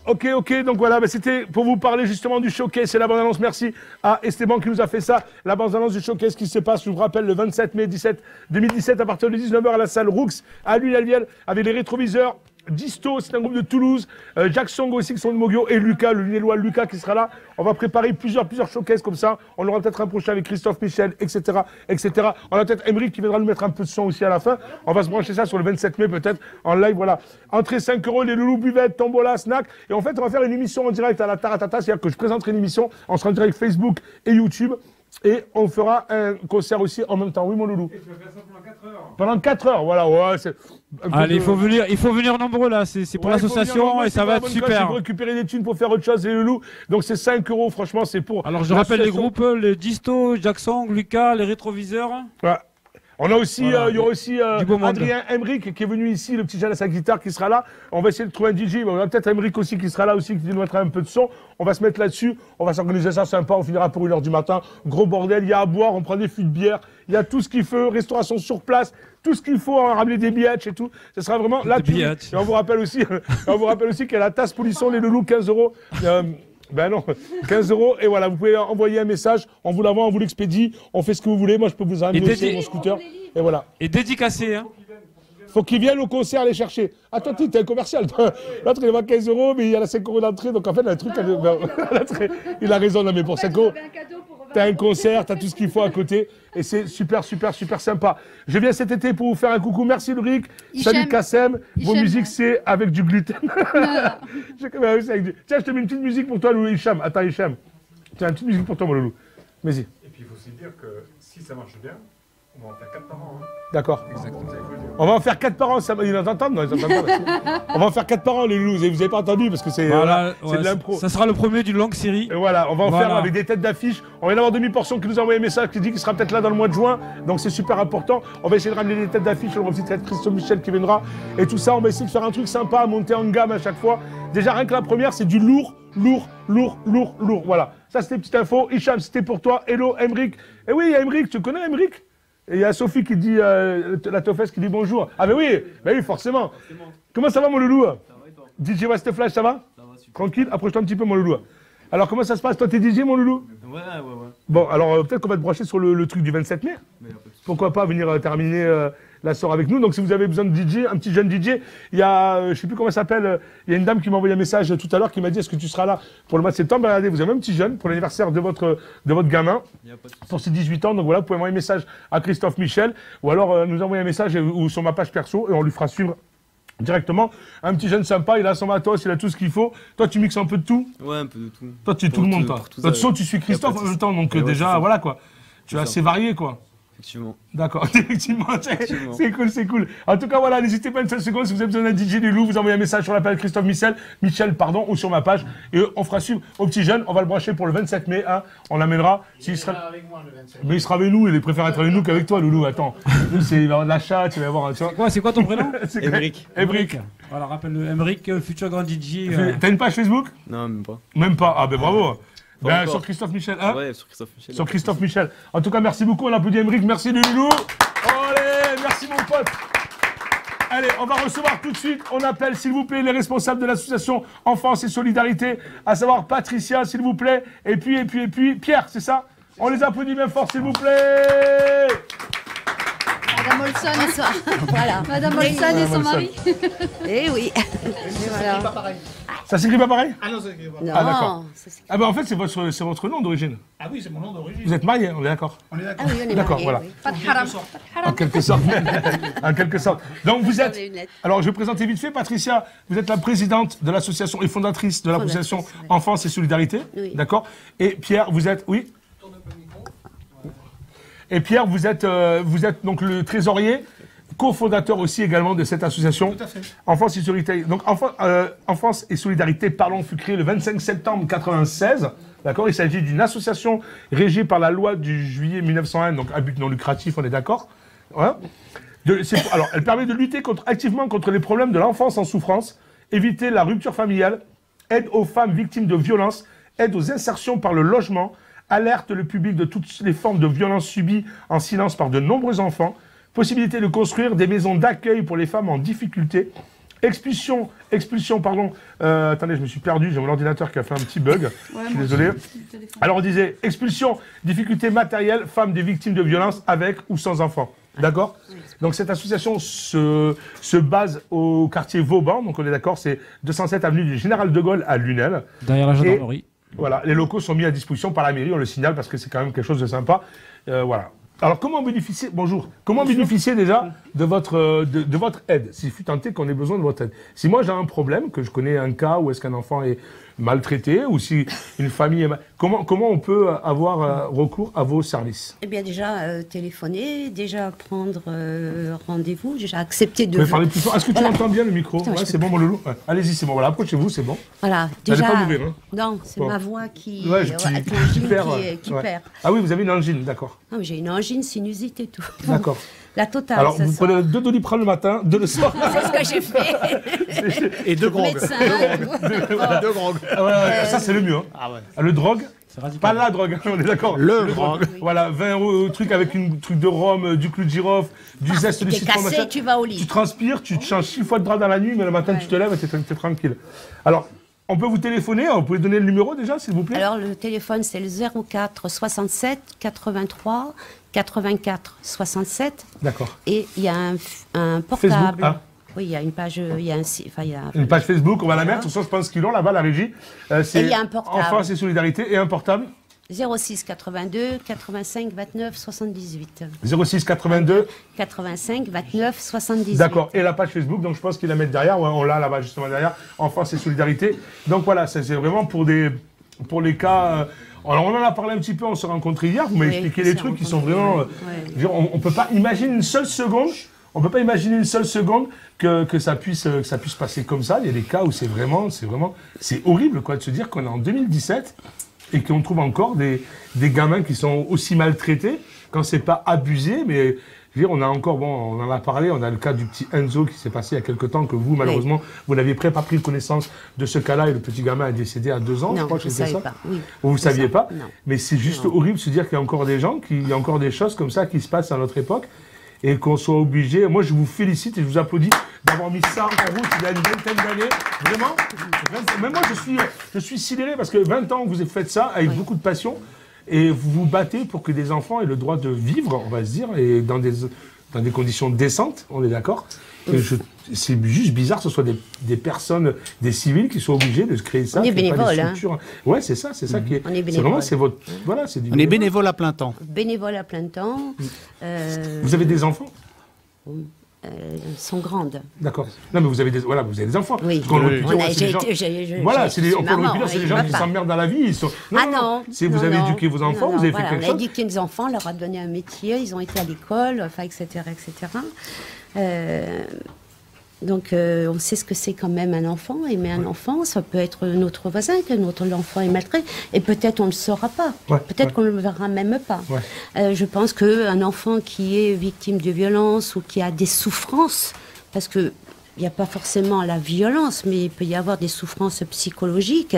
B: Ok, donc voilà, c'était pour vous parler justement du showcase et la bande-annonce. Merci à Esteban qui nous a fait ça. La bande-annonce du showcase qui se passe, je vous rappelle, le 27 mai 2017 à partir de 19h à la salle Roux, à l'Huile avec les rétroviseurs. Disto, c'est un groupe de Toulouse. Jack Song aussi qui sont de Mogio et Lucas, le Lunélois Lucas qui sera là. On va préparer plusieurs showcases comme ça. On aura peut-être un prochain avec Christophe Michel, etc. On a peut-être Émeric qui viendra nous mettre un peu de son aussi à la fin. On va se brancher ça sur le 27 mai peut-être en live. Voilà. Entrée 5 €, les loulous, buvettes, tombola, snack. Et en fait, on va faire une émission en direct à la Taratata. C'est-à-dire que je présenterai une émission. On sera en direct Facebook et YouTube. Et on fera un concert aussi en même temps. Oui, mon loulou.
E: Et tu vas faire ça pendant 4 heures.
B: Pendant 4 heures, voilà. Ouais, c'est
C: Allez, il faut venir nombreux là, c'est pour l'association et ça va être super.
B: Il faut récupérer des thunes pour faire autre chose, les loulous. Donc c'est 5 €, franchement, c'est pour.
C: Alors je rappelle les groupes, les Disto, Jackson, Lucas, les rétroviseurs.
B: Ouais. On a aussi,
C: Voilà,
B: il y aura aussi Adrien Emeric qui est venu ici, le petit jeune à sa guitare qui sera là. On va essayer de trouver un DJ, mais on a peut-être Emeric aussi qui sera là aussi, qui nous mettra un peu de son. On va se mettre là-dessus, on va s'organiser ça sympa, on finira pour 1h du matin. Gros bordel, il y a à boire, on prend des fûts de bière, il y a tout ce qu'il faut, restauration sur place, tout ce qu'il faut, on va ramener des billets et tout. Ce sera vraiment là. Et on vous rappelle aussi, qu'il y a la tasse polisson, les loulous, 15 €. Ben non, 15 € et voilà, vous pouvez envoyer un message, on vous l'envoie, on vous l'expédie, on fait ce que vous voulez, moi je peux vous ramener aussi mon scooter, et voilà.
C: Et dédicacé, hein.
B: Faut qu'ils viennent au concert les chercher. Attends, t'es un commercial, toi. L'autre il va 15 €, mais il y a la 5 € d'entrée, donc en fait, le truc, il a raison, non mais pour 5 €. T'as un concert, t'as tout ce qu'il faut à côté, et c'est super sympa. Je viens cet été pour vous faire un coucou. Merci Ulrich, salut Kassem. Vos musiques c'est avec du gluten. Tiens, je te mets une petite musique pour toi, Loulou Hicham. Attends Hicham, tiens, une petite musique pour toi, mon loulou. Vas-y.
E: Et puis il faut aussi dire que si ça marche bien, On va en faire 4 par an. Hein.
B: D'accord.
C: Exactement.
B: On va en faire 4 par an, ça, ils entendent? Non, ils entendent pas. On va en faire 4 par an, les loulous. Vous avez pas entendu parce que c'est
C: Voilà,
B: c'est
C: ouais,
B: de l'impro.
C: ça sera le premier d'une longue série.
B: Et voilà, on va en
C: Voilà.
B: faire avec des têtes d'affiche. On vient d'avoir demi-portion qui nous a envoyé un message qui dit qu'il sera peut-être là dans le mois de juin. Donc c'est super important. On va essayer de ramener des têtes d'affiche. On va aussi être Christophe Michel qui viendra. Et tout ça, on va essayer de faire un truc sympa, monter en gamme à chaque fois. Déjà, rien que la première, c'est du lourd. Voilà. Ça, c'était une petite info. Hicham, c'était pour toi. Hello, Emric. Et oui, il y a Emric. Tu connais Emric? Et il y a Sophie qui dit, la Tofes qui dit bonjour. Ah, ben oui, forcément. Comment ça va, mon loulou? DJ West Flash, ça va? Tranquille, approche-toi un petit peu, mon loulou. Alors, comment ça se passe? Toi, t'es DJ, mon loulou?
F: Ouais.
B: Bon, alors, peut-être qu'on va te brancher sur le truc du 27 mai. Pourquoi pas venir terminer la soirée avec nous. Donc, si vous avez besoin de DJ, un petit jeune DJ, il y a, je sais plus comment elle s'appelle, il y a une dame qui m'a envoyé un message tout à l'heure qui m'a dit, est-ce que tu seras là pour le mois de septembre? Regardez, vous avez un petit jeune pour l'anniversaire de votre gamin. Pour ses 18 ans. Donc voilà, vous pouvez envoyer un message à Christophe Michel ou alors nous envoyer un message ou sur ma page perso et on lui fera suivre directement. Un petit jeune sympa, il a son matos, il a tout ce qu'il faut. Toi, tu mixes un peu de tout?
F: Ouais, un peu de tout.
B: Toi, tu es tout le monde, toi. De toute façon, tu suis Christophe en même temps, donc déjà, voilà quoi. Tu es assez varié, quoi.
F: Effectivement.
B: D'accord, effectivement, c'est cool, c'est cool. En tout cas, voilà, n'hésitez pas une seule seconde, si vous avez besoin d'un DJ du loup, vous envoyez un message sur l'appel Christophe Michel, ou sur ma page, et on fera suivre au petit jeune, on va le brancher pour le 27 mai, hein, on l'amènera. Il sera avec moi le 27 mai. Mais il sera avec nous, il préfère être avec nous qu'avec toi, Loulou, attends. Nous, il va avoir de la chatte, il va y avoir, tu vois.
C: C'est quoi ton prénom?
F: Emric.
B: Emric.
C: Voilà, rappelle-le, Emric, futur grand DJ.
B: T'as une page Facebook?
F: Non, même pas.
B: Même pas, ah ben bravo.
F: Pas
B: Sur Christophe Michel, hein?
F: Ouais, sur Christophe Michel.
B: Sur Christophe Michel. En tout cas, merci beaucoup. On applaudit Emric. Merci le loulou. Allez, merci mon pote. Allez, on va recevoir tout de suite. On appelle, s'il vous plaît, les responsables de l'association Enfance et Solidarité, à savoir Patricia, s'il vous plaît. Et puis, Pierre, c'est ça? On les applaudit bien fort, s'il vous plaît.
D: Madame Olson et son, voilà. Madame Olson et son mari.
H: Eh oui.
D: Voilà.
B: Ça s'écrit pas pareil?
E: Ah non, ça s'écrit pas.
H: Non,
B: Ah, d'accord.
H: ça, c'est-
B: Ah ben en fait, c'est votre nom d'origine.
E: Ah oui, c'est mon nom d'origine.
B: Vous êtes mariés, on est d'accord?
E: On est
H: Ah
E: d'accord.
H: oui, on est
B: D'accord,
H: mariés,
B: voilà.
H: oui.
D: Pas de haram.
B: En quelque sorte. En quelque sorte. Donc vous êtes...
H: Sur les lunettes.
B: Alors je vais présenter vite fait, Patricia, vous êtes la présidente de l'association et fondatrice de l'association
H: Fondatrice, ouais.
B: Enfance et Solidarité.
H: Oui.
B: D'accord? Et Pierre, vous êtes... Oui? Et Pierre, vous êtes donc le trésorier, cofondateur aussi également de cette association.
E: Tout à fait.
B: Enfance et Solidarité. Donc Enfance et Solidarité, pardon, fut créée le 25 septembre 1996. D'accord? Il s'agit d'une association régie par la loi du juillet 1901, donc à but non lucratif, on est d'accord? Ouais. Alors, elle permet de lutter activement contre les problèmes de l'enfance en souffrance, éviter la rupture familiale, aide aux femmes victimes de violences, aide aux insertions par le logement, alerte le public de toutes les formes de violences subies en silence par de nombreux enfants, possibilité de construire des maisons d'accueil pour les femmes en difficulté, expulsion, pardon, attendez, je me suis perdu, j'ai mon ordinateur qui a fait un petit bug, je suis désolé. Alors on disait expulsion, difficulté matérielle, femmes des victimes de violences avec ou sans enfants. D'accord? Donc cette association se base au quartier Vauban, donc on est d'accord, c'est 207 avenue du Général de Gaulle à Lunel.
C: Derrière la gendarmerie.
B: Voilà, les locaux sont mis à disposition par la mairie, on le signale parce que c'est quand même quelque chose de sympa. Voilà. Alors comment bénéficier, bonjour, comment bénéficier déjà de votre aide, si fut tenté qu'on ait besoin de votre aide? Si moi j'ai un problème, que je connais un cas où est-ce qu'un enfant est maltraité, ou si une famille est comment on peut avoir recours à vos services?
H: Eh bien, déjà, téléphoner, déjà prendre rendez-vous, déjà accepter de...
B: Vous pouvez parler plus fort. Est-ce que tu
H: Voilà.
B: entends bien le micro?
H: Attends,
B: Ouais,
H: je
B: c'est
H: peux
B: bon mon loulou. Ouais. Allez-y, c'est bon. Voilà, approchez-vous, c'est bon.
H: Voilà,
B: N'allez
H: déjà...
B: pas m'ouvrir, hein.
H: Non, c'est
B: Bon.
H: ma voix qui...
B: Ouais,
H: voilà,
B: qui
H: l'angine
B: perd.
H: qui
B: Ouais.
H: perd.
B: Ah oui, vous avez une angine, d'accord.
H: Non, mais j'ai une angine, sinusite et tout.
B: D'accord.
H: La totale,
B: Alors,
H: ça
B: vous
H: sort.
B: prenez 2 Doliprane le matin, 2 le soir.
H: C'est ce que j'ai fait.
E: Et deux grands.
H: Médecin.
E: Deux grands.
B: Ah ouais, ça, c'est le mieux. Hein.
E: Ah ouais.
B: Le drogue,
C: C'est radical.
B: pas la drogue, hein, on est d'accord.
E: Le drogue.
B: Voilà, 20 € truc avec une truc de rhum, du clou de girofle, du zeste de
H: T'es
B: citron,
H: cassé,
B: machin.
H: tu vas au
B: Tu
H: lit.
B: transpires, tu te changes 6 fois de drap dans la nuit, mais le matin,
H: Ouais.
B: tu te lèves et t'es tranquille. Alors, on peut vous téléphoner, vous pouvez donner le numéro déjà, s'il vous plaît?
H: Alors, le téléphone, c'est le 04 67 83 84 67.
B: D'accord.
H: Et il y a un portable.
B: Facebook, ah.
H: Oui, il y a une page, il y a un site, enfin, il y a...
B: Une page Facebook, on va la
H: Voilà.
B: mettre, de toute façon, je pense qu'ils l'ont là-bas, la régie. C'est
H: Et il y a un portable.
B: Enfance et Solidarité et un portable
H: 06 82 85 29 78.
B: 06 82.
H: 85 29 78.
B: D'accord. Et la page Facebook, donc je pense qu'ils la mettent derrière. Ouais, on l'a là-bas, justement derrière. Enfance et Solidarité. Donc voilà, c'est vraiment pour des pour les cas. Alors on en a parlé un petit peu, on s'est rencontrés hier. Vous m'avez expliqué les trucs qui sont vraiment. Je veux dire, on peut pas imaginer une seule seconde. On peut pas imaginer une seule seconde que ça puisse passer comme ça. Il y a des cas où c'est horrible quoi de se dire qu'on est en 2017 et qu'on trouve encore des gamins qui sont aussi maltraités quand c'est pas abusé, mais je veux dire, on a encore, on en a parlé, on a le cas du petit Enzo qui s'est passé il y a quelque temps que vous, malheureusement, vous n'aviez pas pris connaissance de ce cas-là et le petit gamin est décédé à 2 ans,
H: non,
B: je crois que c'était ça.
H: Pas, oui.
B: Vous ne saviez pas,
H: non.
B: Mais c'est juste horrible de se dire qu'il y a encore des gens, il y a encore des choses comme ça qui se passent à notre époque et qu'on soit obligé. Moi, je vous félicite et je vous applaudis d'avoir mis ça en route il y a une vingtaine d'années. Vraiment, même moi, je suis sidéré parce que 20 ans, vous avez fait ça avec beaucoup de passion. Et vous vous battez pour que des enfants aient le droit de vivre, on va se dire, et dans des conditions décentes, on est d'accord. C'est juste bizarre que ce soit des personnes, des civils qui soient obligés de se créer ça.
H: On est bénévole, hein.
B: Ouais, c'est ça qui est.
H: On est bénévole.
B: C'est vraiment, c'est votre. Voilà, c'est du.
E: On est bénévole à plein temps.
H: Bénévole à plein temps.
B: Vous avez des enfants?
H: Sont grandes.
B: D'accord. Non, mais vous avez des enfants.
H: Oui.
B: Voilà, c'est des gens qui s'emmerdent dans la vie.
H: Non.
B: Vous avez éduqué vos enfants, vous avez fait quelque chose.
H: On a éduqué nos enfants, on leur a donné un métier, ils ont été à l'école, enfin, etc., etc. Donc, on sait ce que c'est quand même un enfant. Aimer un enfant, ça peut être notre voisin, que l'enfant est maltraité. Et peut-être on ne le saura pas. Peut-être qu'on ne le verra même pas. Je pense qu'un enfant qui est victime de violence ou qui a des souffrances, parce que il n'y a pas forcément la violence, mais il peut y avoir des souffrances psychologiques.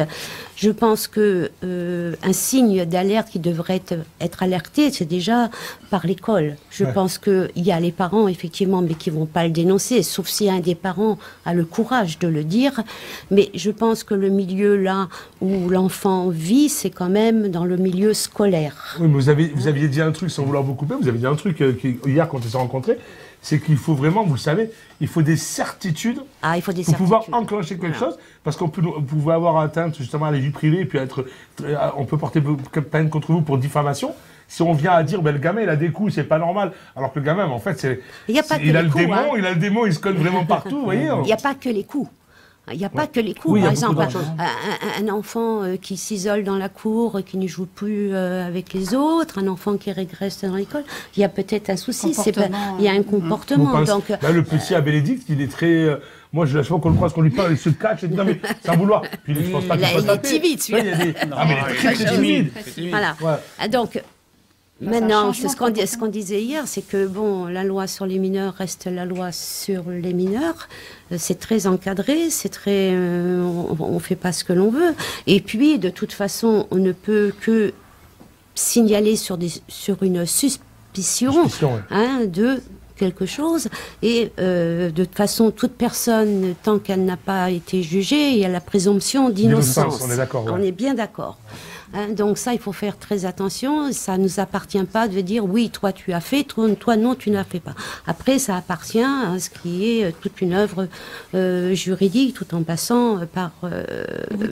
H: Je pense que un signe d'alerte qui devrait être alerté, c'est déjà par l'école. Je pense qu'il y a les parents, effectivement, mais qui ne vont pas le dénoncer, sauf si un des parents a le courage de le dire. Mais je pense que le milieu là où l'enfant vit, c'est quand même dans le milieu scolaire.
B: Oui, mais vous aviez dit un truc, sans vouloir vous couper, vous avez dit un truc hier quand on s'est rencontrés, c'est qu'il faut vraiment, vous le savez, il faut des certitudes pour pouvoir enclencher quelque chose, parce qu'on peut avoir atteinte justement à la vie privée, puis on peut porter plainte contre vous pour diffamation. Si on vient à dire, le gamin, il a des coups, c'est pas normal. Alors que le gamin, en fait, il a le démon, il se colle vraiment partout, vous voyez.
H: Il n'y a pas que les coups. Il n'y a pas que les coups.
B: Oui,
H: par exemple, un enfant qui s'isole dans la cour, qui ne joue plus avec les autres, un enfant qui régresse dans l'école, il y a peut-être un souci. Il y a un comportement. Donc,
B: là, le petit à Bénédicte, il est très... moi, je lâche pas qu'on le croise, qu'on lui parle, il se cache, et dit non, mais sans vouloir. Puis, je pense pas qu'il
H: il est timide, celui-là.
B: Mais il est très timide.
H: Voilà. Donc... Maintenant, ce qu'on disait hier, c'est que la loi sur les mineurs reste la loi sur les mineurs. C'est très encadré, c'est très, on fait pas ce que l'on veut. Et puis, de toute façon, on ne peut que signaler sur une suspicion de quelque chose. Et de toute façon, toute personne, tant qu'elle n'a pas été jugée, il y a la présomption d'innocence.
B: On est d'accord.
H: On est bien d'accord. Donc ça, il faut faire très attention. Ça ne nous appartient pas de dire oui, toi tu as fait, toi non, tu n'as fait pas. Après, ça appartient à ce qui est toute une œuvre juridique, tout en passant par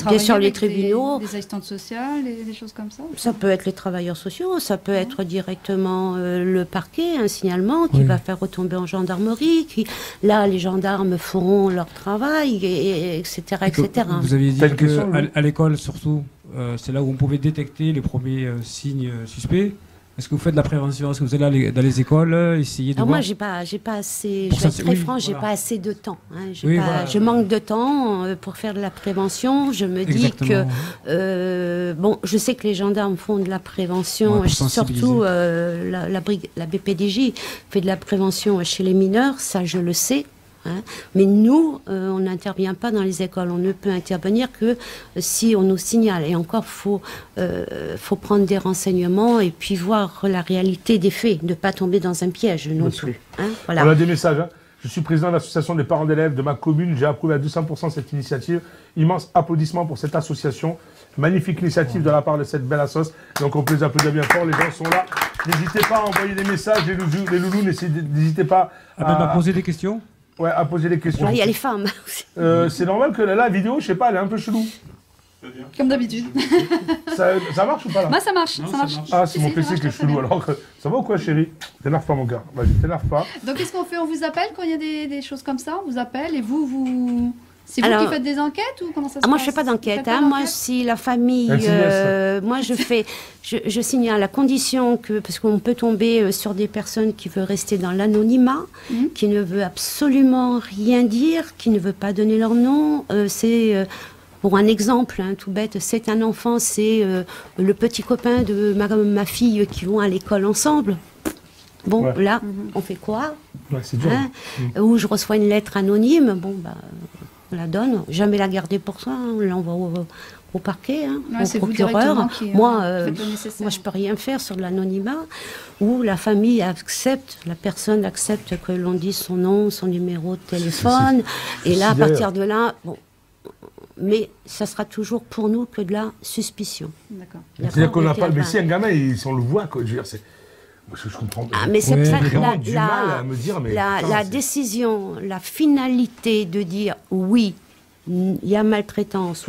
H: bien sûr les tribunaux.
D: Des assistantes sociales, des choses comme ça.
H: Ça peut être les travailleurs sociaux, ça peut être directement le parquet, un signalement qui va faire retomber en gendarmerie. Là, les gendarmes feront leur travail, etc., etc.
C: Vous aviez dit qu'à l'école surtout. C'est là où on pouvait détecter les premiers signes suspects. Est-ce que vous faites de la prévention? Est-ce que vous allez dans les écoles essayer de voir?
H: Moi, j'ai pas assez. Je vais être très franc, j'ai pas assez de temps. Je manque de temps pour faire de la prévention. Je me dis que je sais que les gendarmes font de la prévention, surtout la BPDJ fait de la prévention chez les mineurs. Ça, je le sais. Mais nous, on n'intervient pas dans les écoles. On ne peut intervenir que si on nous signale. Et encore, faut prendre des renseignements et puis voir la réalité des faits, ne pas tomber dans un piège non plus. Voilà.
B: On a des messages. Je suis président de l'association des parents d'élèves de ma commune. J'ai approuvé à 200% cette initiative. Immense applaudissements pour cette association. Magnifique initiative de la part de cette belle assoce. Donc on peut les applaudir bien fort. Les gens sont là. N'hésitez pas à envoyer des messages. Les loulous, n'hésitez pas
C: à poser des questions.
B: Ouais, à poser des questions.
H: Il y a les femmes aussi.
B: C'est normal que la vidéo, je sais pas, elle est un peu chelou.
D: Comme d'habitude.
B: Ça marche ou pas là?
D: Bah ça marche, ça marche.
B: Ah, c'est mon PC qui est chelou alors. Ça va ou quoi, chérie? T'énerve pas, mon gars. Vas-y, t'énerve pas.
D: Donc qu'est-ce qu'on fait? On vous appelle quand il y a des choses comme ça? On vous appelle et vous C'est vous
H: Alors,
D: qui faites des enquêtes ou comment ça se passe?
H: moi, je fais pas d'enquête.
D: Vous faites pas
H: Moi,
D: d'enquête
H: si la famille, moi, je signale à condition que, parce qu'on peut tomber sur des personnes qui veulent rester dans l'anonymat, qui ne veut absolument rien dire, qui ne veut pas donner leur nom. Pour un exemple, tout bête, c'est un enfant, c'est le petit copain de ma fille qui vont à l'école ensemble. Bon, là, on fait quoi?
B: C'est dur.
H: Ou je reçois une lettre anonyme, bon, bah, on la donne, jamais la garder pour soi, on l'envoie au parquet, au procureur. Moi, je peux rien faire sur de l'anonymat. Ou la famille accepte, la personne accepte que l'on dise son nom, son numéro de téléphone. Et là, à partir de là, bon, mais ça sera toujours pour nous que de la suspicion.
D: D'accord.
B: C'est-à-dire qu'on n'a pas. Mais si un gamin, si on le voit, quoi, je veux dire, c'est. Je comprends.
H: Mais c'est ça,
B: du mal à me dire, mais
H: la décision, la finalité de dire oui, il y a maltraitance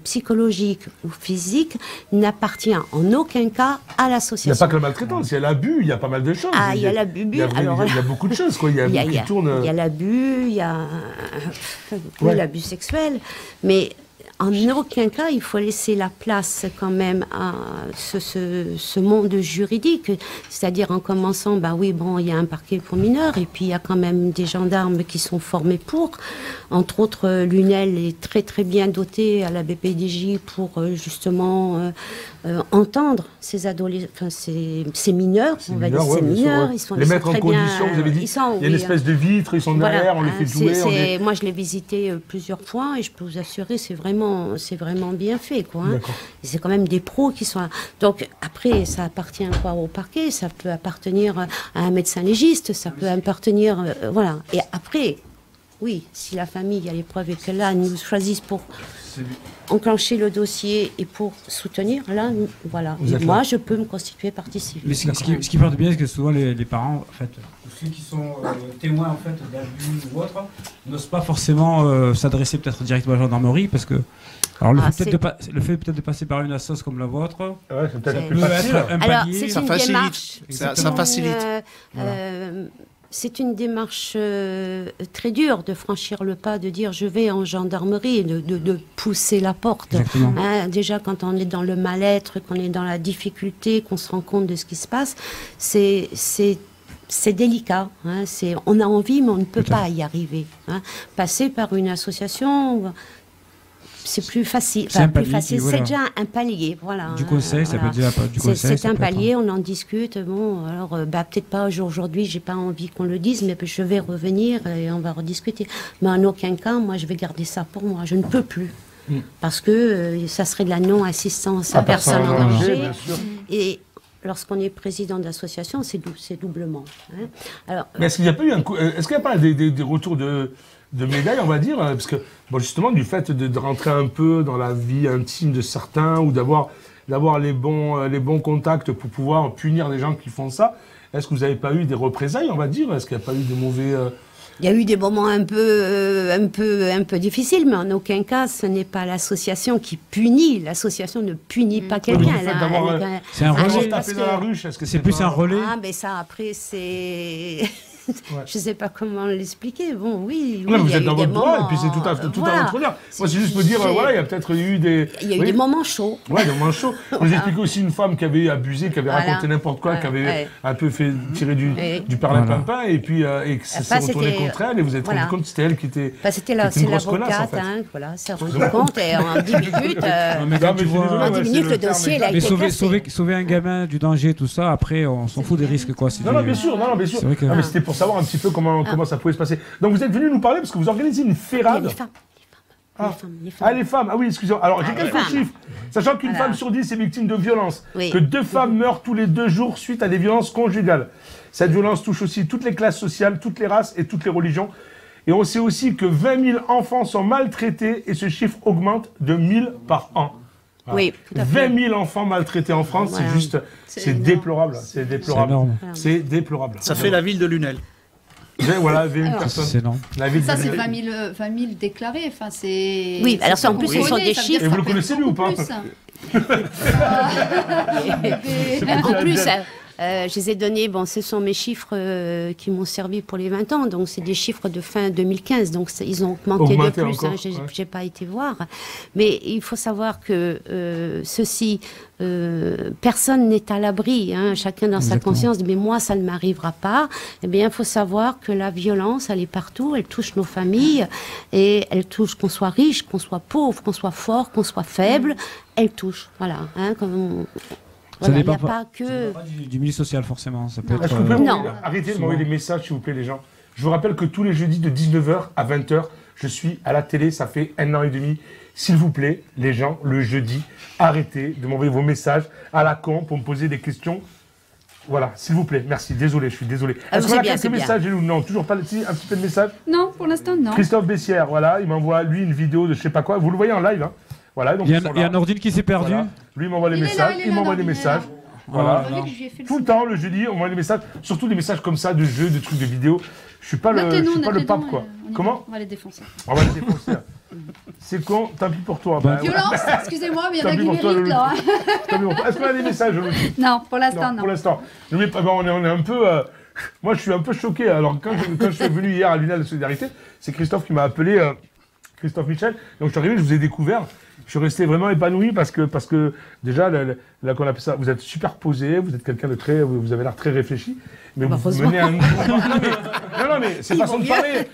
H: psychologique ou physique, n'appartient en aucun cas à l'association.
B: Il n'y a pas que la maltraitance, il y a l'abus, il y a pas mal de choses.
H: Il y a l'abus.
B: Il y a beaucoup de choses, quoi. Il y a
H: l'abus, il y a l'abus sexuel, mais en aucun cas, il faut laisser la place quand même à ce monde juridique. C'est-à-dire en commençant, oui, bon, il y a un parquet pour mineurs, et puis il y a quand même des gendarmes qui sont formés pour. Entre autres, l'UNEL est très très bien doté à la BPDJ pour justement entendre ces adolescents, enfin ces mineurs, on va dire ces mineurs. Ils sont
B: les mettre en condition, vous avez dit, il y a une espèce de vitre, ils sont derrière, on les fait jouer.
H: Moi, je l'ai visité plusieurs fois, et je peux vous assurer, c'est vraiment bien fait, quoi. C'est quand même des pros qui sont là. Donc après, ça appartient quoi au parquet, ça peut appartenir à un médecin légiste, ça peut appartenir, voilà. Et après, oui, si la famille a les preuves et que là, nous choisissent pour enclencher le dossier et pour soutenir, là, voilà. Et moi, je peux me constituer partie civile.
C: Mais ce qui part bien, c'est que souvent les parents, en fait, ceux qui sont témoins en fait d'abus ou autre, n'osent pas forcément s'adresser peut-être directement à la gendarmerie, parce que alors le fait peut-être de passer par une association comme la vôtre,
B: c'est peut-être
C: peut être un palier.
H: Ça facilite.
F: Ça facilite.
H: C'est une démarche très dure de franchir le pas, de dire je vais en gendarmerie, et de pousser la porte. Déjà, quand on est dans le mal-être, qu'on est dans la difficulté, qu'on se rend compte de ce qui se passe, c'est délicat. On a envie, mais on ne peut pas y arriver. Passer par une association, c'est plus facile.
C: C'est
H: c'est déjà un palier. Voilà,
C: du conseil, ça peut dire du conseil.
H: C'est un palier, on en discute. Bon, alors, peut-être pas aujourd'hui, j'ai pas envie qu'on le dise, mais je vais revenir et on va rediscuter. Mais en aucun cas, moi, je vais garder ça pour moi. Je ne peux plus. Parce que ça serait de la non-assistance à personne en danger. Et lorsqu'on est président d'association, c'est doublement. Alors,
B: mais est-ce qu'il n'y a pas eu est-ce qu'il n'y a pas des retours de médailles, on va dire, parce que justement du fait de rentrer un peu dans la vie intime de certains, ou d'avoir les bons contacts pour pouvoir punir les gens qui font ça, est-ce que vous n'avez pas eu des représailles, on va dire? Est-ce qu'il n'y a pas eu de mauvais...
H: Il y a eu des moments un peu difficiles, mais en aucun cas, ce n'est pas l'association qui punit. L'association ne punit pas quelqu'un.
C: C'est un relais.
B: C'est
C: plus un relais.
H: Mais ça, après, c'est... Je ne sais pas comment l'expliquer. Bon, oui.
B: Vous êtes dans votre droit, et puis c'est tout à votre honneur. Moi, c'est juste pour dire, il y a peut-être eu des...
H: Il y a eu des moments chauds.
B: Oui, des moments chauds. Vous expliquez aussi une femme qui avait abusé, qui avait raconté n'importe quoi, qui avait un peu fait tirer du perlimpinpin, et puis et que ça s'est retourné contre elle, et vous êtes rendu compte que c'était elle qui était
H: c'était l'avocate, s'est rendu compte, et en 10 minutes, le dossier, là,
C: mais sauver un gamin du danger, tout ça, après, on s'en fout des risques, quoi.
B: Non, bien sûr. Mais c'était pour savoir un petit peu comment ça pouvait se passer. Donc vous êtes venu nous parler parce que vous organisez une ferrade.
H: Les femmes.
B: Les femmes. Ah oui, excusez-moi. Alors j'ai quelques chiffres. Sachant qu'une femme sur 10 est victime de violences, que 2 femmes meurent tous les 2 jours suite à des violences conjugales. Cette violence touche aussi toutes les classes sociales, toutes les races et toutes les religions. Et on sait aussi que 20 000 enfants sont maltraités, et ce chiffre augmente de 1000 par an. Voilà.
H: Oui, tout à fait.
B: 20 000 enfants maltraités en France, c'est déplorable. C'est déplorable.
E: Ça fait la ville de Lunel.
B: Voilà, une personne.
C: C'est énorme.
D: Ça, c'est 20 000 déclarés. Enfin, c'est...
H: Oui, alors ça, en plus, ce sont des chiffres.
B: Et vous le connaissez, lui, ou pas?
H: En plus, Je les ai donnés, bon, ce sont mes chiffres qui m'ont servi pour les 20 ans, donc c'est des chiffres de fin 2015, donc ils ont augmenté de plus,
B: encore,
H: j'ai pas été voir. Mais il faut savoir que ceci, personne n'est à l'abri, hein, chacun dans sa conscience, mais moi ça ne m'arrivera pas. Eh bien, il faut savoir que la violence, elle est partout, elle touche nos familles, et elle touche qu'on soit riche, qu'on soit pauvre, qu'on soit fort, qu'on soit faible, elle touche, voilà. Hein, voilà, il n'y a pas que...
C: du milieu social, forcément. Ça peut
B: Est-ce
C: être,
B: que vous pouvez
H: Non.
B: arrêter de m'envoyer des messages, s'il vous plaît, les gens? Je vous rappelle que tous les jeudis de 19h à 20h, je suis à la télé, ça fait 1 an et demi. S'il vous plaît, les gens, le jeudi, arrêtez de m'envoyer vos messages à la con pour me poser des questions. Voilà, s'il vous plaît, merci, désolé, je suis désolé. Est-ce qu'on a quelques messages, Elou? Non, toujours pas un petit peu de messages?
D: Non, pour l'instant, non.
B: Christophe Bessière, voilà, il m'envoie, lui, une vidéo de je sais pas quoi. Vous le voyez en live, hein? Voilà, donc
C: il y a Nordine qui s'est perdu.
B: Voilà. Lui, il m'envoie les messages, il m'envoie des messages. Voilà. Tout le temps, le jeudi, on m'envoie des messages, surtout des messages comme ça, de jeux, de trucs, de vidéos. Je suis pas le pape, quoi. Comment?
D: On va les défoncer.
B: On va les défoncer. C'est con, tant pis pour toi.
D: Violence, excusez-moi, mais il y en a qui méritent, là.
B: Est-ce qu'on a des messages?
D: Non, pour l'instant, non.
B: Pour l'instant. On est un peu... Moi, je suis un peu choqué. Alors, quand je suis venu hier à l'Union de Solidarité, c'est Christophe qui m'a appelé, Christophe Michel. Donc, je suis arrivé, je vous ai découvert. Je suis resté vraiment épanoui parce que déjà, là qu'on appelle ça, vous êtes super posé, vous êtes quelqu'un de très... Vous avez l'air très réfléchi. Mais vous menez un... Non, mais c'est façon de parler.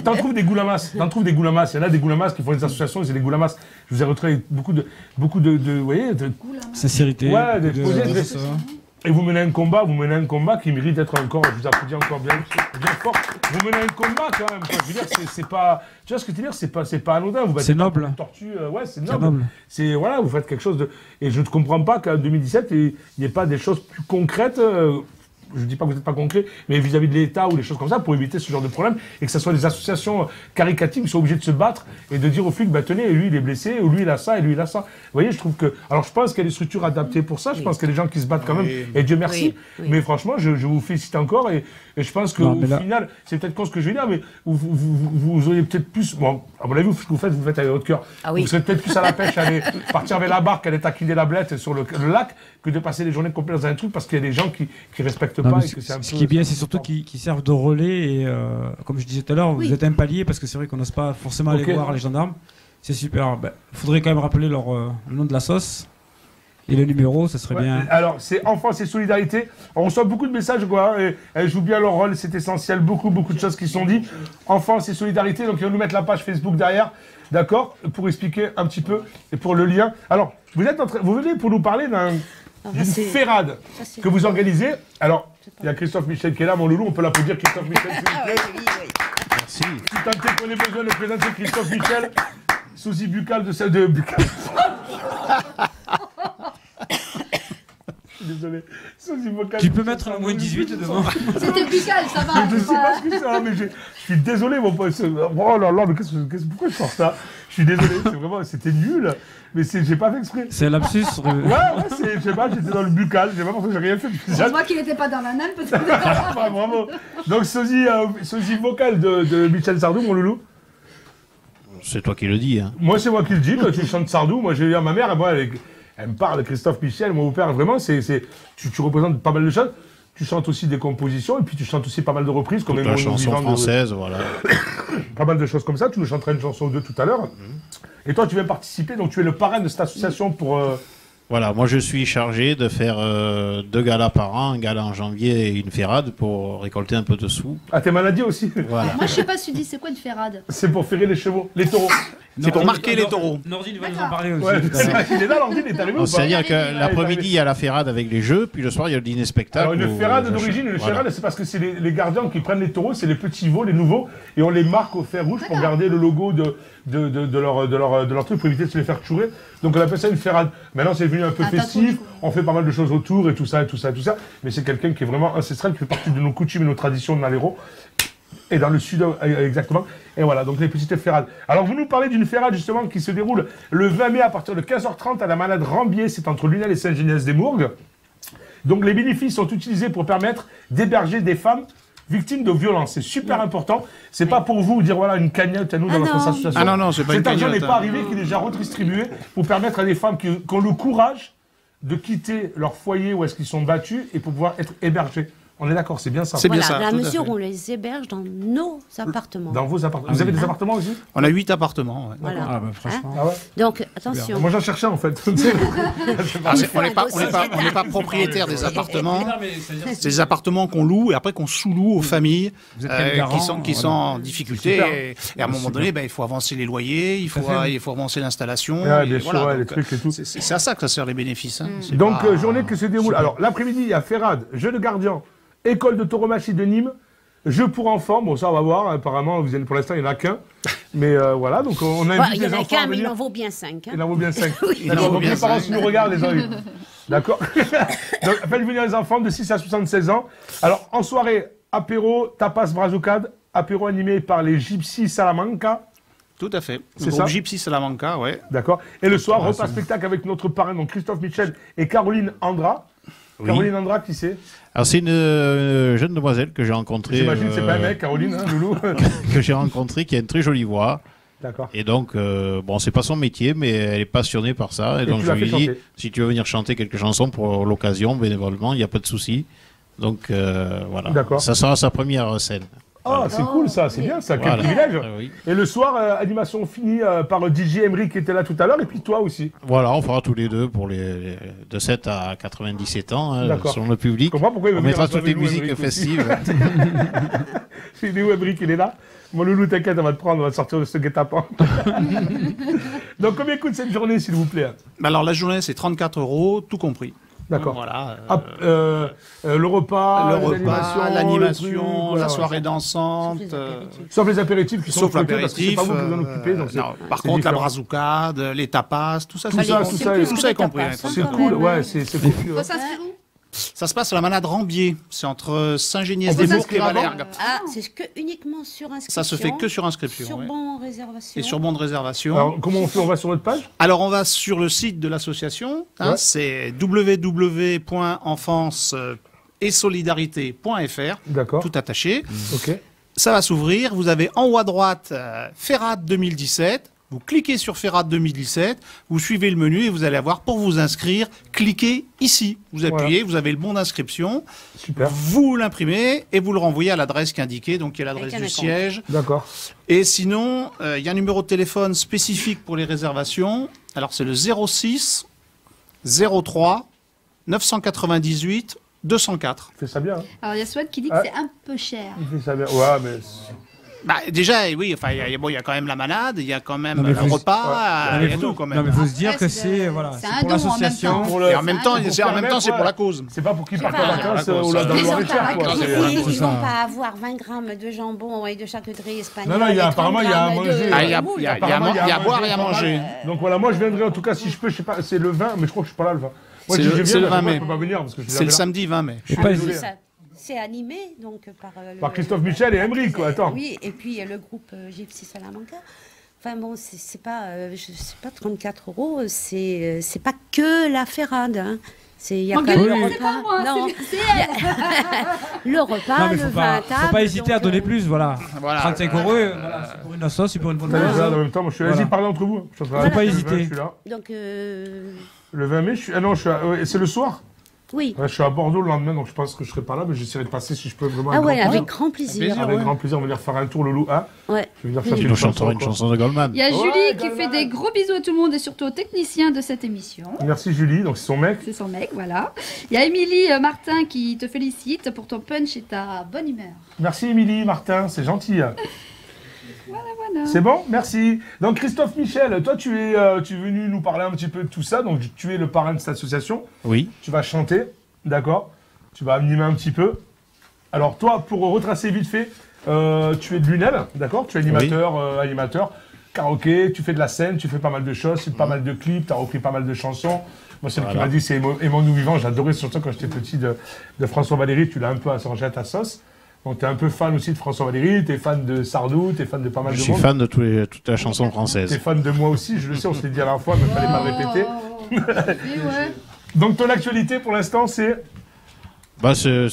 B: T'en trouves des goulamas. Il y en a des goulamas qui font des associations et c'est des goulamas. Je vous ai retrouvé beaucoup de vous voyez, de
C: sincérité.
B: Ouais, et vous menez un combat qui mérite d'être encore, je vous applaudis encore bien fort. Vous menez un combat quand même. Quoi. Je veux dire, c'est pas, tu vois ce que tu veux dire, c'est pas anodin.
C: C'est noble.
B: Tortue, ouais, c'est noble. C'est voilà, vous faites quelque chose de, et je ne comprends pas qu'en 2017 il n'y ait pas des choses plus concrètes. Je ne dis pas que vous n'êtes pas concret, mais vis-à-vis de l'État ou des choses comme ça, pour éviter ce genre de problème, et que ce soit des associations caricatives qui sont obligées de se battre et de dire aux flics, bah tenez, lui il est blessé, ou lui il a ça, et lui il a ça. Vous voyez, je trouve que... Alors je pense qu'il y a des structures adaptées pour ça, je pense qu'il y a des gens qui se battent quand même, et Dieu merci, mais franchement, je vous félicite encore, et je pense qu'au final, c'est peut-être con ce que je vais dire, mais vous auriez peut-être plus... Bon, à mon avis, vous faites avec votre cœur. Ah oui. Vous serez peut-être plus à la pêche, aller partir avec la barque, aller taquiner la blette sur le lac, que de passer des journées complètes dans un truc, parce qu'il y a des gens qui respectent pas. Et que c'est un
C: ce qui est bien, c'est surtout qu'ils servent de relais, et comme je disais tout à l'heure, vous êtes un palier, parce que c'est vrai qu'on n'ose pas forcément aller voir les gendarmes. C'est super. Il faudrait quand même rappeler le nom de la sauce. Et le numéro, ça serait bien.
B: Alors, c'est Enfance et Solidarité. On reçoit beaucoup de messages, quoi. Et elles jouent bien leur rôle, c'est essentiel. Beaucoup de choses qui sont dites. Enfance et Solidarité. Donc, ils vont nous mettre la page Facebook derrière. D'accord? Pour expliquer un petit peu et pour le lien. Alors, vous venez pour nous parler d'une ferrade que vous organisez. Alors, il y a Christophe Michel qui est là, mon loulou. On peut l'applaudir, Christophe Michel, s'il vous plaît.
G: Oui.
B: Merci. Si tant est qu'on ait besoin de présenter Christophe Michel, souci buccal de celle de buccal. Désolé.
C: Tu peux mettre un moins 18 devant.
D: C'était buccal, ça va.
B: Je sais pas ce que c'est, mais je suis désolé, mon pote. Oh là là, mais pourquoi je sors ça? Je suis désolé, c'était nul, mais j'ai pas fait exprès.
C: C'est un lapsus.
B: Ouais, je sais pas, j'étais dans le buccal, j'ai pas pensé que j'ai rien fait.
D: Je vois qu'il n'était pas dans la naine, peut-être.
B: Bravo. Donc, sosie vocal de Michel Sardou, mon loulou.
I: C'est toi qui le dis. Hein.
B: Moi, c'est moi qui le dis. Toi, tu chantes Sardou. Moi, j'ai eu ma mère, elle me parle, Christophe Michel, mon père, vraiment, tu représentes pas mal de choses. Tu chantes aussi des compositions et puis tu chantes aussi pas mal de reprises. Comme
I: la chanson française, voilà.
B: Pas mal de choses comme ça. Tu nous chanteras une chanson ou deux tout à l'heure. Et toi, tu viens participer, donc tu es le parrain de cette association pour...
I: Voilà, moi je suis chargé de faire 2 galas par an, un gala en janvier et une ferrade pour récolter un peu de sous.
B: Ah, t'es maladie aussi.
I: Voilà.
D: Moi je sais pas si tu dis c'est quoi une ferrade.
B: C'est pour ferrer les chevaux, les taureaux.
I: C'est pour marquer les taureaux.
C: Nordine va nous en parler aussi.
B: Ouais, il est là, Nordine est arrivé ou pas?
I: C'est-à-dire que l'après-midi il y a la ferrade avec les jeux, puis le soir il y a le dîner spectacle.
B: Alors une ferrade d'origine, ferrade c'est parce que c'est les gardiens qui prennent les taureaux, c'est les petits veaux, les nouveaux, et on les marque au fer rouge pour garder le logo de leur truc pour éviter de se les faire chourer. Donc on appelle ça une ferrade. Maintenant c'est devenu un peu festif, on fait pas mal de choses autour et tout ça. Mais c'est quelqu'un qui est vraiment ancestral, qui fait partie de nos coutumes et nos traditions de Naléro. Et dans le sud, exactement. Et voilà, donc les petites ferrades. Alors vous nous parlez d'une ferrade justement qui se déroule le 20 mai à partir de 15h30 à la Manade Rambier, c'est entre Lunel et Saint-Géniès-des-Mourgues. Donc les bénéfices sont utilisés pour permettre d'héberger des femmes victimes de violences. C'est super important. C'est pas pour vous dire voilà une cagnotte à nous dans notre association.
I: Ah non, c'est pas une cagnotte.
B: Cet argent n'est pas arrivé, qu'il est déjà redistribué pour permettre à des femmes qui ont le courage de quitter leur foyer où est-ce qu'ils sont battus et pour pouvoir être hébergés. On est d'accord, c'est bien ça.
F: C'est bien
H: Voilà,
F: ça.
H: dans la
F: tout à
H: mesure
F: fait.
H: où on les héberge dans nos appartements.
B: Dans vos appartements. Vous avez des appartements aussi?
F: On a 8 appartements. Ouais.
H: Voilà.
C: Ah, bah, franchement.
B: Ah ouais?
H: Donc, attention.
B: Moi j'en cherchais en fait.
F: Ah, on n'est pas propriétaire des appartements.
C: Non, mais c'est-à-dire-
F: C'est des appartements qu'on loue et après qu'on sous-loue aux familles
C: Vous êtes quel garant,
F: qui sont en difficulté.
B: Super.
F: Et à un moment donné, il faut avancer les loyers, il faut avancer l'installation.
B: Ouais,
F: et
B: bien sûr,
F: voilà,
B: ouais, les
F: donc,
B: trucs et tout.
F: C'est à ça que ça sert les bénéfices. Hein. C'est
B: Donc,
F: pas-
B: journée que se déroule. Alors, l'après-midi, il y a Ferrade, jeu de gardien, école de tauromachie de Nîmes, jeu pour enfants. Bon, ça, on va voir. Apparemment, pour l'instant, il n'y en a qu'un. Mais voilà, donc on
H: Ouais,
B: invite
H: il y en
B: les
H: a
B: enfants
H: qu'un,
B: à
H: mais il
B: venir.
H: en vaut bien 5.
B: Il en vaut bien 5.
H: Oui.
F: Il en vaut
B: D'accord, donc
F: bien
B: les parents,
F: cinq.
B: si nous regardent, les ennuis. D'accord. Donc, faites venir les enfants de 6 à 76 ans. Alors, en soirée, apéro, tapas, brazucade, apéro animé par les Gypsy Salamanca.
F: Tout à fait.
B: C'est
F: Le
B: ça
F: groupe Gypsy Salamanca, ouais.
B: D'accord. Et le soir,
C: Ouais,
B: repas
C: c'est
B: spectacle avec notre parrain, donc Christophe Michel et Caroline Andra.
I: Oui.
B: Caroline Andra, qui c'est?
I: Alors c'est une jeune demoiselle que j'ai rencontrée,
B: J'imagine que c'est pas un mec, Caroline, hein, Loulou.
I: que j'ai rencontrée, qui a une très jolie voix.
B: D'accord.
I: Et donc, bon, c'est pas son métier, mais elle est passionnée par ça. Et donc
B: tu
I: je
B: l'as
I: lui ai
B: fait
I: dit,
B: chanter.
I: si tu veux venir chanter quelques chansons pour l'occasion, bénévolement, il n'y a pas de souci. Donc voilà.
B: D'accord.
I: Ça sera sa première scène.
B: Ah, c'est cool ça, c'est bien ça, quel
I: Voilà.
B: privilège.
I: Oui.
B: Et le soir, animation finie par DJ Emery qui était là tout à l'heure, et puis toi aussi.
I: Voilà, on fera tous les deux pour les de 7 à 97 ans, hein,
B: D'accord.
I: selon le public.
B: Je comprends pourquoi il veut
I: On
B: venir
I: mettra
B: avec
I: toutes les
B: nous,
I: musiques
B: Emeric aussi.
I: festives.
B: Il est où Emery, il est là? Mon loulou, t'inquiète, on va te prendre, on va te sortir de ce guet-apens. Donc combien coûte cette journée, s'il vous plaît?
F: Alors la journée, c'est 34 €, tout compris.
B: D'accord.
F: Voilà.
B: Le repas,
F: le
B: l'animation,
F: repas,
B: le
F: l'animation,
B: truc,
F: la
B: voilà,
F: soirée
B: ouais.
F: dansante.
B: Sauf les apéritifs qui sont
F: Sauf
B: occupés, parce que c'est
F: l'apéritif.
B: pas vous qui vous en occupez. Donc c'est-
F: non, par
B: c'est
F: contre, la
B: différent.
F: brazucade, les tapas, tout ça,
B: Tout
F: c'est
B: ça,
F: compris.
B: tout ça,
H: plus
B: tout
H: que
F: ça est
H: des
F: compris.
H: tapas,
F: hein,
B: C'est
H: quand
B: cool,
H: même.
B: ouais, c'est cool.
D: Faut s'inscrire où?
F: Ça se passe à la Manade Rambier. C'est entre
B: On
F: Saint-Géniès-des-Bourgs
B: peut
F: et
B: s'inscrire avant
F: Vallergue.
H: Ah, c'est que uniquement sur inscription.
F: Ça se fait que sur inscription.
H: Sur
F: ouais.
H: bon réservation.
F: Et sur bon de réservation.
B: Alors, comment on fait? On va sur notre page?
F: Alors, on va sur le site de l'association. Hein,
B: Ouais.
F: c'est www.enfance-et-solidarité.fr.
B: D'accord.
F: Tout attaché.
B: Ok.
F: Ça va s'ouvrir. Vous avez en haut à droite Ferrade 2017. Vous cliquez sur Ferrade 2017. Vous suivez le menu et vous allez avoir pour vous inscrire. Cliquez ici. Vous appuyez. Vous avez le bon d'inscription.
B: Super.
F: Vous l'imprimez et vous le renvoyez à l'adresse qui est indiquée. Donc, qui est l'adresse
H: Avec un
F: du
H: acompte.
F: siège.
B: D'accord.
F: Et sinon, il y a un numéro de téléphone spécifique pour les réservations. Alors, c'est le 06 03 998 204.
B: Il fait ça bien. Hein.
D: Alors, il y a Swan qui dit que
B: Ah.
D: c'est un peu cher.
B: Il fait ça bien. Ouais, mais.
F: Bah, déjà, oui, enfin, il y a quand même la manade, il y a quand même
C: Non, mais
F: le
C: faut-
F: repas,
C: Ouais.
F: il y a tout quand
C: Non,
F: même.
C: mais il faut se dire
D: Après,
C: que
D: c'est
C: c'est
D: de-
C: voilà,
D: c'est
C: c'est
D: un
C: pour
D: don en même
C: l'association.
D: temps.
B: Pour le-
F: Et en même temps,
B: pour
F: c'est
B: permettre,
F: pour la cause.
B: C'est pas pour qu'ils partent
H: pas-
B: en vacances
F: Voilà,
B: ou là dans le
H: Ils
B: Loir-et-Cher, quoi.
H: ne
B: C'est-
C: c'est ça.
H: vont pas avoir 20 grammes de jambon et de charcuterie espagnole.
B: Non, non, il y a-
H: et 30
B: apparemment, il y a à
H: grammes de
B: manger.
F: Ah, il y a
H: moules.
B: Apparemment,
F: à boire et à
B: pas mal.
F: manger.
B: Donc voilà, moi je viendrai en tout cas si je peux, je sais pas, c'est le 20, mais je crois que je suis pas là le 20. Moi,
F: C'est
B: si
F: le-
B: je
F: c'est
B: viens,
F: le
B: moi,
F: 20 mai.
B: je peux pas venir parce que je suis
F: C'est le
B: jamais là.
F: samedi 20 mai.
C: Je suis pas
B: désolé.
H: C'est animé donc par
B: Par Christophe Michel et Emery, quoi. Attends.
H: Oui, et puis le groupe Gypsy Salamanca. Enfin bon, c'est pas, je sais pas, 34 €, c'est pas que la ferrade. Hein. Il y a quand même le
D: C'est pas
H: repas.
D: moi,
H: Non,
D: c'est elle.
H: le repas,
C: Non, mais
H: le
C: faut
H: vin à
C: pas,
H: table.
C: faut pas hésiter à
H: donc,
C: donner plus, voilà.
F: Voilà.
C: 35 €, voilà, c'est pour une sauce, c'est pour une bonne
B: T'as les
C: cause.
B: en même temps, moi je suis là.
C: Voilà.
B: Vas-y, parlez entre vous. Je suis en train de-
C: Faut pas
B: le 20,
C: hésiter.
B: Je suis là.
H: Donc,
B: Le 20 mai, je suis. Ah non, je suis à- ouais, c'est le soir.
H: oui.
B: Ouais, je suis à Bordeaux le lendemain, donc je pense que je serai pas là, mais j'essaierai de passer si je peux vraiment.
H: Ah ouais,
B: grand
H: avec
B: plaisir.
H: grand plaisir.
B: Avec
H: ouais.
B: grand plaisir, on va venir faire un tour, Loulou. Hein
H: Ouais.
B: je vais venir
H: Oui.
B: chanter
I: Il nous chantera une
B: quoi.
I: chanson de Goldman.
D: Il y a
B: Ouais,
D: Julie qui
B: Goldman.
D: fait des gros bisous à tout le monde et surtout aux techniciens de cette émission.
B: Merci Julie, donc c'est son mec.
D: C'est son mec, voilà. Il y a Émilie Martin qui te félicite pour ton punch et ta bonne humeur.
B: Merci Émilie, Martin, c'est gentil.
D: Voilà.
B: C'est bon, merci. Donc Christophe Michel, toi tu es venu nous parler un petit peu de tout ça, donc tu es le parrain de cette association.
I: Oui.
B: Tu vas chanter, d'accord? Tu vas animer un petit peu. Alors toi, pour retracer vite fait, tu es de l'UNEL, d'accord? Tu es animateur, karaoké, tu fais de la scène, tu fais pas mal de choses, pas mal de clips, tu as repris pas mal de chansons. Moi, celle qui
I: Voilà.
B: m'a dit, c'est Aimons-nous vivants. J'adorais ce chanson quand j'étais petit de François Valéry. Tu l'as un peu assorgé à ta sauce. Donc, tu es un peu fan aussi de François Valéry, tu es fan de Sardou, tu es fan de pas mal
I: Je
B: de
I: suis
B: monde.
I: fan de toute la chanson
B: Tu es
I: française.
B: fan de moi aussi, je le sais, on se l'est dit à la fois, mais il fallait pas le répéter.
D: Et ouais.
B: Donc, ton actualité pour l'instant, c'est.
I: Bah, c'est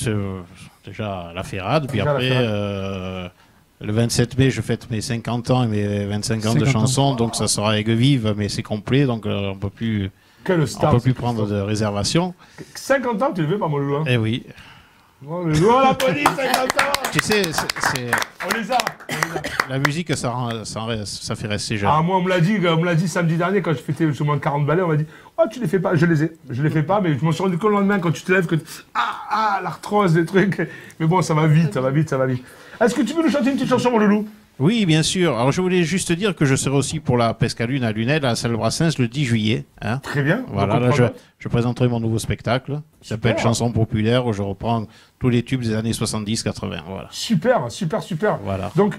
I: déjà la Ferrade, puis
B: Déjà la
I: après,
B: Ferrade.
I: le 27 mai, je fête mes 50 ans et mes 25 ans de
C: 50 ans.
I: chansons, donc ça sera Aigues Vives, mais c'est complet, donc on peut plus
B: Quelle
I: On
B: star.
I: peut plus prendre de réservation.
B: 50 ans, tu le veux pas, mon loulou. Hein.
I: Eh oui.
B: Oh, la police, 50 ans.
I: Tu sais,
B: On les a.
I: la musique, ça fait rester jeune.
B: Ah, moi, on me l'a dit samedi dernier quand je fêtais justement 40 balais, on m'a dit oh, tu les fais pas. Je les fais pas, mais je m'en suis rendu compte le lendemain quand tu te lèves que l'arthrose, des trucs. Mais bon, ça va vite. Est-ce que tu peux nous chanter une petite chanson, mon loulou?
I: Oui, bien sûr. Alors, je voulais juste dire que je serai aussi pour la Pesca Lune à Lunel, à la salle Brassens, le 10 juillet. Hein.
B: Très bien.
I: Voilà, là, je présenterai mon nouveau spectacle, qui s'appelle Chansons populaires, où je reprends tous les tubes des années 70-80. Voilà.
B: Super.
I: Voilà.
B: Donc,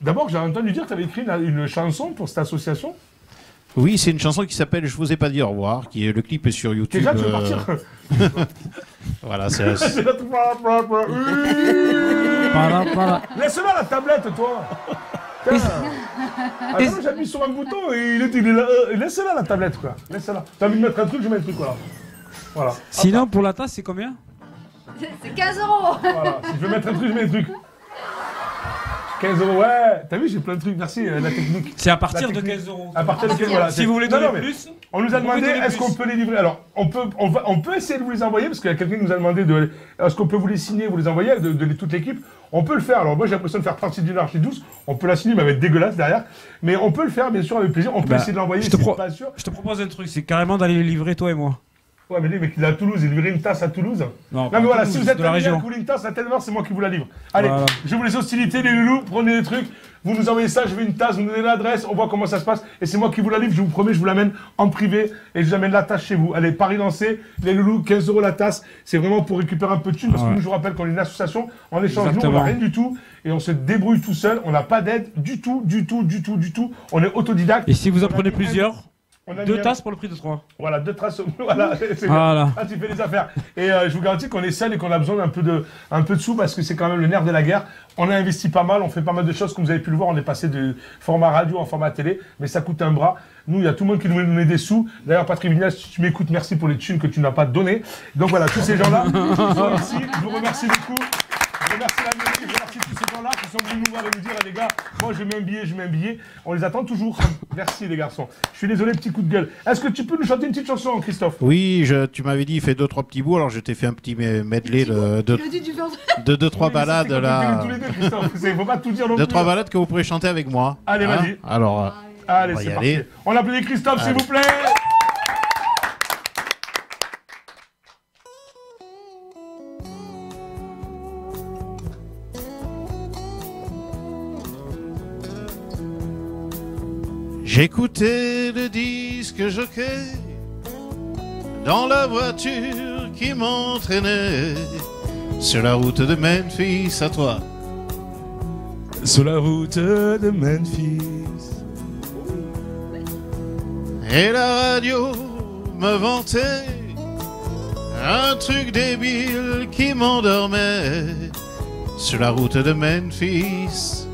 B: d'abord, j'ai entendu dire que tu avais écrit une chanson pour cette association.
I: Oui, c'est une chanson qui s'appelle Je vous ai pas dit au revoir, qui est le clip est sur YouTube.
B: Déjà, tu veux partir
I: Voilà, c'est...
B: Laisse-la la tablette, toi. Attends, j'appuie sur un bouton et il est là. Laisse-la la tablette, quoi. Laisse-la. T'as envie de mettre un truc, je mets un truc, voilà.
C: Sinon, pour la tasse, c'est combien?
D: C'est 15 €.
B: Voilà. Si je veux mettre un truc, je mets un truc. 15 €, ouais. T'as vu, j'ai plein de trucs. Merci, la technique.
C: C'est à partir de 15 €.
B: À partir de 15 €, voilà.
C: Si vous voulez donner plus,
B: on nous a demandé est-ce qu'on peut les livrer. Alors, on peut essayer de vous les envoyer parce qu'il y a quelqu'un qui nous a demandé est-ce qu'on peut vous les signer, vous les envoyer de toute l'équipe. On peut le faire. Alors moi, j'ai l'impression de faire partie d'une archi douce. On peut la signer, mais elle va être dégueulasse derrière. Mais on peut le faire, bien sûr, avec plaisir. On peut essayer de l'envoyer.
C: Je te propose un truc, c'est carrément d'aller les livrer toi et moi.
B: Ouais, mais lui, mec, il est à Toulouse, il livrait une tasse à Toulouse. Non, mais voilà, Toulouse, si vous êtes amis à couler une tasse à Telmar, c'est moi qui vous la livre. Allez, voilà. Je vous laisse hostilités, les loulous, prenez les trucs, vous nous envoyez ça, je veux une tasse, vous nous donnez l'adresse, on voit comment ça se passe, et c'est moi qui vous la livre, je vous promets, je vous l'amène en privé, et je vous amène la tasse chez vous. Allez, Paris lancé, les loulous, 15 € la tasse, c'est vraiment pour récupérer un peu de thunes, parce que nous, je vous rappelle qu'on est une association, en échange, nous, on n'a rien du tout, et on se débrouille tout seul, on n'a pas d'aide du tout, on est autodidacte.
C: Et si vous en prenez plusieurs 2 tasses pour le prix de 3.
B: Voilà, 2 tasses. Voilà, c'est bien. Ah, tu fais les affaires. Et je vous garantis qu'on est seul et qu'on a besoin d'un peu de sous parce que c'est quand même le nerf de la guerre. On a investi pas mal, on fait pas mal de choses. Comme vous avez pu le voir, on est passé de format radio en format télé, mais ça coûte un bras. Nous, il y a tout le monde qui nous veut donner des sous. D'ailleurs, Patrick Vignas, si tu m'écoutes, merci pour les thunes que tu n'as pas données. Donc voilà, tous ces gens-là sont ici. Je vous remercie beaucoup. Je remercie la mairie, je remercie tous ces gens-là qui sont venus nous voir et nous dire les gars, moi je mets un billet. On les attend toujours. Merci les garçons. Je suis désolé, petit coup de gueule. Est-ce que tu peux nous chanter une petite chanson, Christophe?
I: Oui, tu m'avais dit fais 2-3 petits bouts, alors je t'ai fait un petit medley de 2-3 balades là.
B: Tous les deux, Christophe. Faut pas tout dire non plus.
I: 2-3 balades que vous pourrez chanter avec moi.
B: Allez, vas-y.
I: Alors,
B: allez, c'est parti. On applaudit Christophe, s'il vous plaît.
I: J'écoutais le disque jockey dans la voiture qui m'entraînait sur la route de Memphis à toi.
B: Sur la route de Memphis.
I: Et la radio me vantait un truc débile qui m'endormait sur la route de Memphis.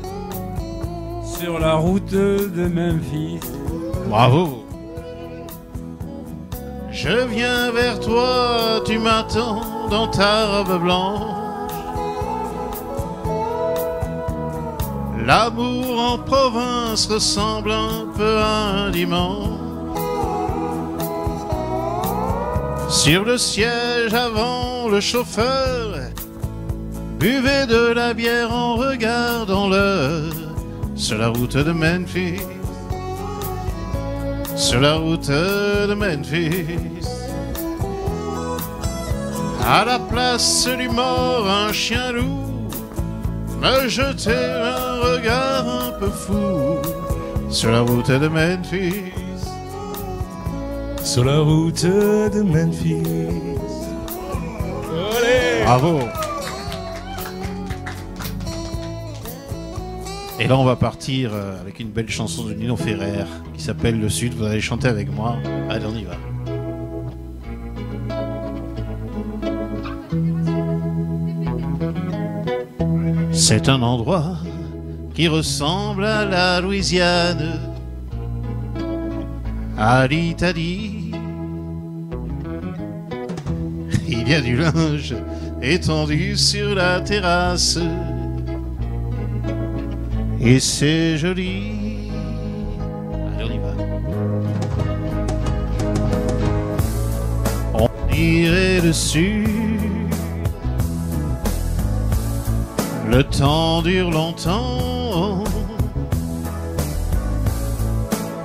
C: Sur la route de Memphis.
I: Bravo. Je viens vers toi, tu m'attends dans ta robe blanche. L'amour en province ressemble un peu à un dimanche. Sur le siège avant, le chauffeur buvait de la bière en regardant l'heure. Sur la route de Memphis, sur la route de Memphis, à la place du mort, un chien loup me jetait un regard un peu fou. Sur la route de Memphis,
B: sur la route de Memphis. Olé!
I: Bravo. Et là, on va partir avec une belle chanson de Nino Ferrer qui s'appelle Le Sud. Vous allez chanter avec moi. Allez, on y va. C'est un endroit qui ressemble à la Louisiane, à l'Italie. Il y a du linge étendu sur la terrasse. Et c'est joli. Allez, on y va. On irait dessus. Le temps dure longtemps.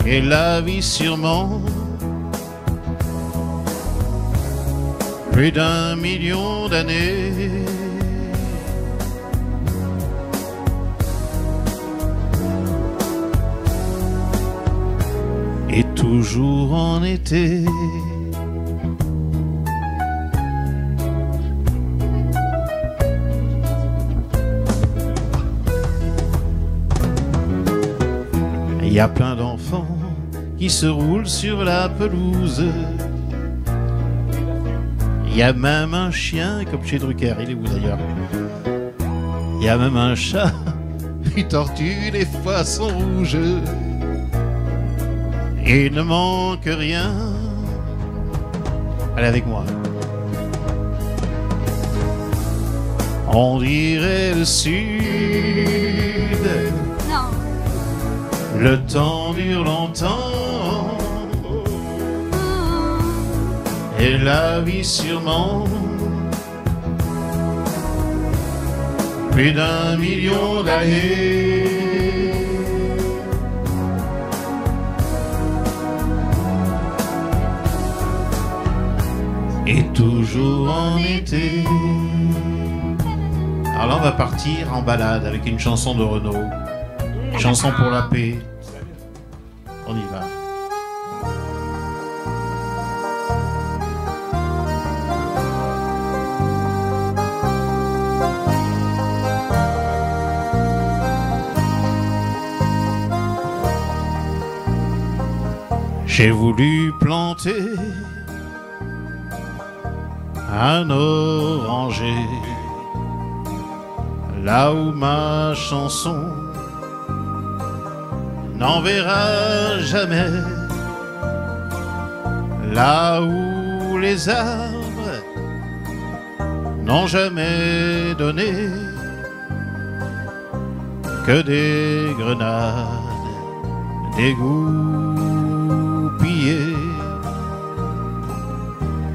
I: Et la vie sûrement. Plus d'1 million d'années. Et toujours en été. Il y a plein d'enfants qui se roulent sur la pelouse. Il y a même un chien comme chez Drucker, il est où d'ailleurs? Il y a même un chat, une tortue, des poissons rouges. Et il ne manque rien. Allez avec moi. On dirait le sud.
D: Non.
I: Le temps dure longtemps. Et la vie sûrement. Plus d'1 million d'années. Et toujours en été. Alors là on va partir en balade avec une chanson de Renaud. Chanson pour la paix. On y va. J'ai voulu planter un oranger là où ma chanson n'enverra jamais, là où les arbres n'ont jamais donné que des grenades dégoupillées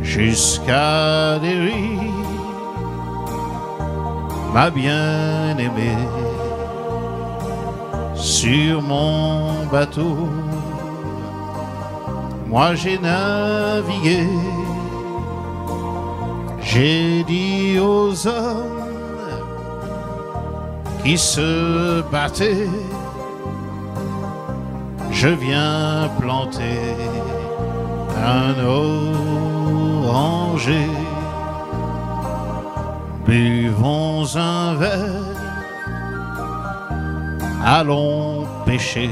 I: jusqu'à des riz, ma bien-aimée. Sur mon bateau, moi j'ai navigué, j'ai dit aux hommes qui se battaient, je viens planter un oranger. Buvons un verre, allons pêcher.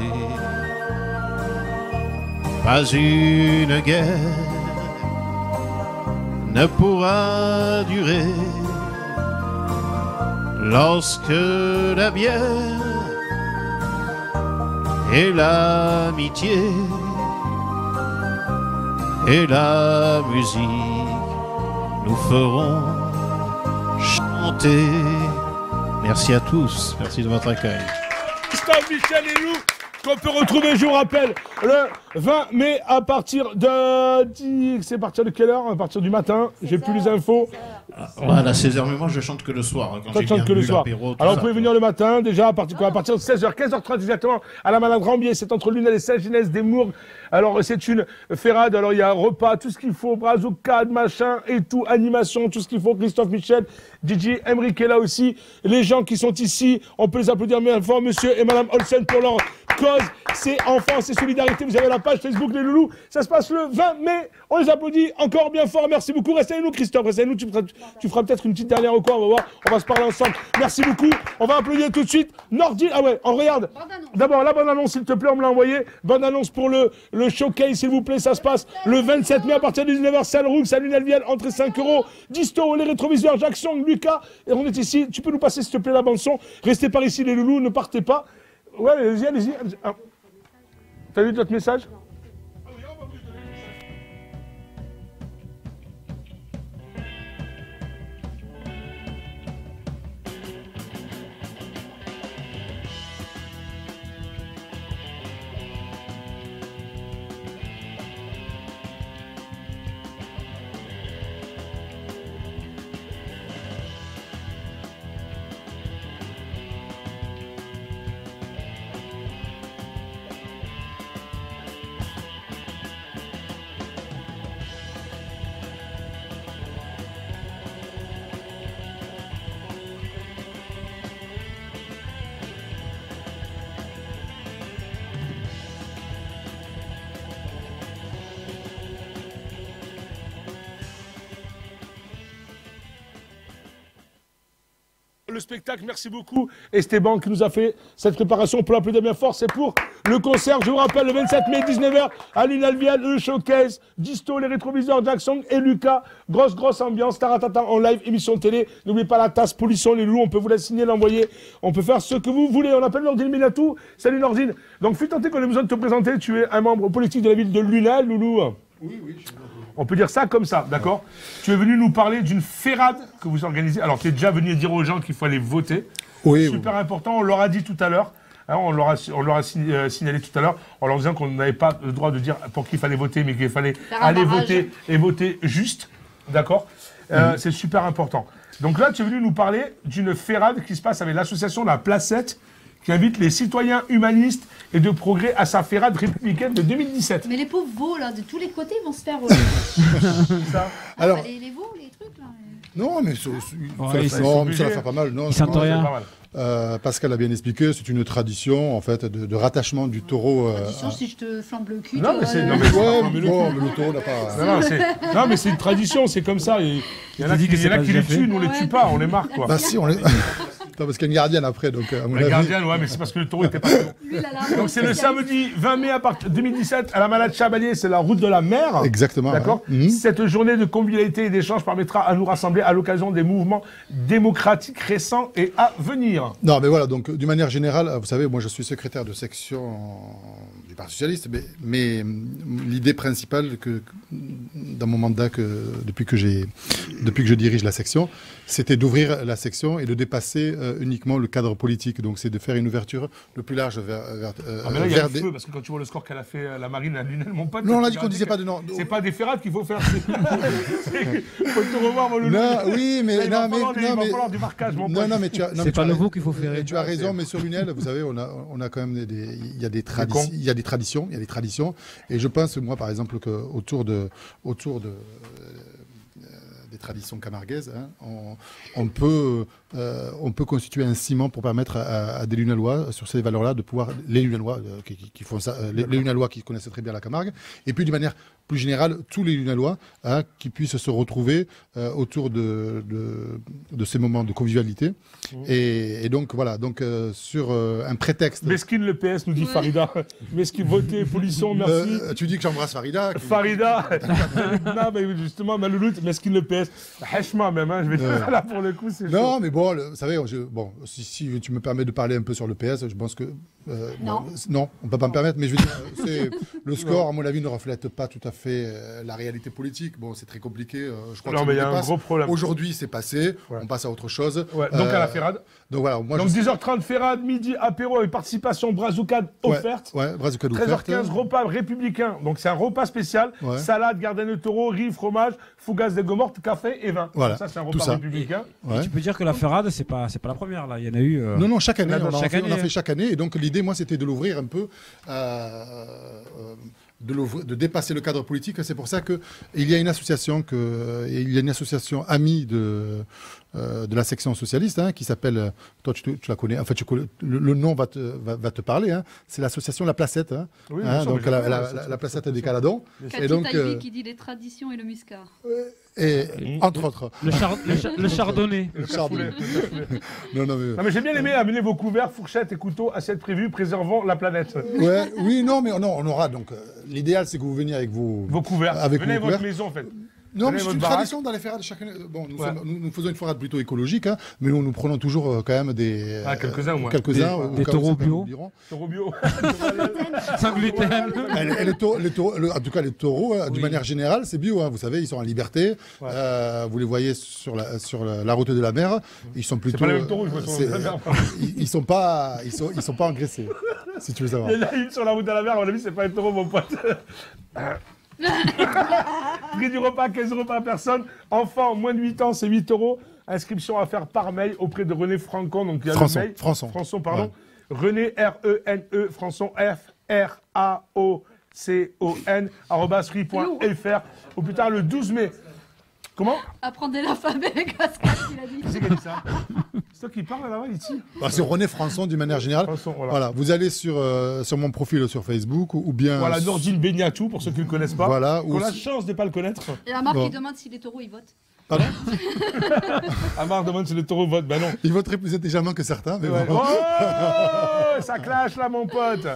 I: Pas une guerre ne pourra durer lorsque la bière et l'amitié et la musique nous feront chanter. Merci à tous, merci de votre accueil.
B: Christophe, Michel et Lou, qu'on peut retrouver, je vous rappelle, le 20 mai à partir de... C'est à partir de quelle heure? À partir du matin, j'ai plus les infos.
I: Voilà, 16h, mais moi je chante que le soir. Hein, quand
B: toi,
I: j'ai
B: tu chantes que le soir. Alors vous pouvez venir le matin, déjà, à partir de 16h, 15h30 exactement, à la Malade Rambier, c'est entre Lunel et Saint-Genès des Mourgues. Alors c'est une ferrade, alors il y a un repas, tout ce qu'il faut, brazucade, machin et tout, animation, tout ce qu'il faut. Christophe Michel, DJ Emric est là aussi. Les gens qui sont ici, on peut les applaudir bien fort, monsieur et madame Olsen pour leur cause. C'est enfance et solidarité, vous avez la page Facebook Les Loulous, ça se passe le 20 mai, on les applaudit encore bien fort, merci beaucoup. Restez avec nous Christophe, restez avec nous, tu feras peut-être une petite dernière ou quoi, on va voir, on va se parler ensemble. Merci beaucoup, on va applaudir tout de suite Nordi. Ah ouais, on regarde. D'abord la bonne annonce s'il te plaît, on me l'a envoyé. Bonne annonce pour le showcase s'il vous plaît, ça se passe le 27 mai à partir de 19h, salle Roux, salut Nelviel, entrée 5 €. Disto, les rétroviseurs, Jacques Song, Lucas, et on est ici, tu peux nous passer s'il te plaît la bande son. Restez par ici les loulous, ne partez pas. Ouais, allez-y, allez-y. Ah. T'as lu notre message? le spectacle. Merci beaucoup Esteban qui nous a fait cette préparation. On peut l'applaudir bien fort. C'est pour le concert. Je vous rappelle, le 27 mai, 19h, Aline Alvial, le showcase, Disto, les rétroviseurs, Jackson et Lucas. Grosse ambiance. Taratata en live, émission de télé. N'oubliez pas la tasse, Polisson, les loulous. On peut vous la signer, l'envoyer. On peut faire ce que vous voulez. On appelle Nordine Minatou. Salut Nordine. Donc, fut tenté qu'on ait besoin de te présenter. Tu es un membre politique de la ville de Luna, Loulou.
E: Oui, je suis
B: On peut dire ça comme ça, d'accord? Tu es venu nous parler d'une ferrade que vous organisez. Alors, tu es déjà venu dire aux gens qu'il faut aller voter.
J: Oui.
B: Super important, on leur a dit tout à l'heure. Hein, on leur a signalé tout à l'heure en leur disant qu'on n'avait pas le droit de dire pour qui il fallait voter, mais qu'il fallait aller voter et voter juste. D'accord? C'est super important. Donc là, tu es venu nous parler d'une ferrade qui se passe avec l'association La Placette, qui invite les citoyens humanistes et de progrès à sa ferrade républicaine de 2017.
D: Mais les pauvres veaux, là, de tous les côtés, vont se faire...
B: ça.
J: Alors,
D: les veaux, les trucs, là.
J: Non, mais ça va faire pas mal. Non,
C: Ils sentent rien.
J: Pascal a bien expliqué, c'est une tradition en fait de rattachement du taureau.
D: Tradition, si je te flambe le cul.
B: Non, mais c'est.
J: mais le taureau n'a pas.
B: Non, mais c'est une tradition, c'est comme ça. Il y en a qui les tuent, nous on les tue pas, on les marque quoi.
J: Bah si, on les. Parce qu'il y a une gardienne après, donc à mon avis.
B: La gardienne, ouais, mais c'est parce que le taureau était pas bon. Donc c'est le samedi 20 mai à partir de 2017 à la Malade Chabalier, c'est la route de la mer.
J: Exactement.
B: D'accord.
J: Ouais.
B: Cette journée de convivialité et d'échange permettra à nous rassembler à l'occasion des mouvements démocratiques récents et à venir.
J: Non, mais voilà, donc d'une manière générale, vous savez, moi je suis secrétaire de section du Parti Socialiste, mais l'idée principale dans mon mandat depuis que je dirige la section, c'était d'ouvrir la section et de dépasser uniquement le cadre politique. Donc c'est de faire une ouverture le plus large vers
B: mais là, il y a le feu, parce que quand tu vois le score qu'elle a fait la Marine, la Lunel, mon pote...
J: Non, on a dit qu'on disait pas de nom.
B: C'est pas des ferrades qu'il faut faire. Faut te revoir, mon loulou.
J: Non, oui, mais...
B: Il va falloir du marquage, mon pote.
J: Non, mais tu as...
C: C'est pas nouveau qu'il faut faire.
J: Tu as raison, mais sur Lunel, vous savez, on a quand même il y a des traditions, et je pense, moi, par exemple, qu'autour de des traditions camarguaises, hein, on peut constituer un ciment pour permettre à des Lunalois, sur ces valeurs-là, de pouvoir, les Lunalois qui font ça, les Lunalois qui connaissent très bien la Camargue, et puis d'une manière plus générale, tous les Lunalois qui puissent se retrouver autour de ces moments de convivialité. Et donc, voilà, sur un prétexte...
B: Mesquine le PS, nous dit Farida. Mesquine, votez, Polisson, merci.
J: Tu dis que j'embrasse Farida.
B: Farida. Non, mais justement, Malouloute, Mesquine le PS. Hachma même, hein, je vais dire là pour le coup, c'est chaud.
J: Non, mais bon, vous savez, si tu me permets de parler un peu sur le PS, je pense que... non, on ne peut pas me permettre, mais je veux dire, le score, à mon avis, ne reflète pas tout à fait la réalité politique. Bon, c'est très compliqué. Je crois
B: non, mais il y a un gros problème.
J: Aujourd'hui, c'est passé. On passe à autre chose.
B: Ouais, donc à la ferrade.
J: Donc voilà. Moi,
B: 10h30 ferrade, midi apéro avec participation brazucade offerte.
J: Ouais, brazucade offerte.
B: 13h15 repas républicain. Donc c'est un repas spécial. Ouais. Salade, gardin de taureau, riz, fromage, fougasse d'aigues mortes, café et vin.
J: Voilà.
B: Ça c'est un repas républicain.
C: Et tu peux dire que la ferrade c'est pas la première là. Il y en a eu.
J: Non, chaque année. On en fait chaque année. Et donc l'idée, moi, c'était de l'ouvrir un peu. De dépasser le cadre politique. C'est pour ça qu'il y a une association amie de la section socialiste qui s'appelle, toi tu la connais, en fait le nom va te parler, c'est l'association La Placette,
B: oui,
J: donc la Placette des Caladons.
D: Et donc qui dit les traditions et le muscat.
J: Et entre autres.
C: Le chardonnay.
J: Non,
B: mais j'ai bien aimé amener vos couverts, fourchettes et couteaux, assiettes prévues, préservant la planète.
J: Oui, mais on aura donc. L'idéal, c'est que vous veniez avec vos
B: couverts. Venez à votre maison, en fait.
J: Non, mais c'est une tradition dans les ferrades chaque année. Bon, nous faisons une ferrade plutôt écologique, mais nous prenons toujours quand même des...
B: quelques-uns au moins.
J: Quelques-uns.
C: Des taureaux bio.
B: Taureaux bio.
C: Sans gluten.
J: En tout cas, les taureaux, d'une manière générale, c'est bio. Vous savez, ils sont en liberté. Vous les voyez sur la route de la mer. Ils sont plutôt...
B: C'est pas les mêmes taureaux, je vois.
J: Ils sont pas engraissés, si tu veux savoir.
B: Il y en a une sur la route de la mer, à mon avis, c'est pas les taureaux, mon pote. Prix du repas, 15 € par personne. Enfant, moins de 8 ans, c'est 8 €. Inscription à faire par mail auprès de René Francon. Donc il y a le mail. Françon, pardon. Ouais. René, R-E-N-E, Françon, F-R-A-O-C-O-N, @free.fr. Au plus tard, le 12 mai. Comment?
D: Apprendre l'alphabet, Pascal, il a dit.
B: Qui c'est qui a dit ça? C'est toi qui parles là-bas, ici?
J: C'est René Françon, d'une manière générale. Voilà. Vous allez sur mon profil sur Facebook ou bien...
B: Voilà, Nordine Beignatou, pour ceux qui ne le connaissent pas.
J: Voilà.
B: On a la chance de ne pas le connaître.
D: Et la marque qui demande si les taureaux, ils votent.
J: Pardon?
B: Amar demande si le taureau vote. Ben non.
J: Il voterait plus intelligemment que certains, mais
B: Ouais.
J: bon.
B: Oh, ça clash là, mon pote.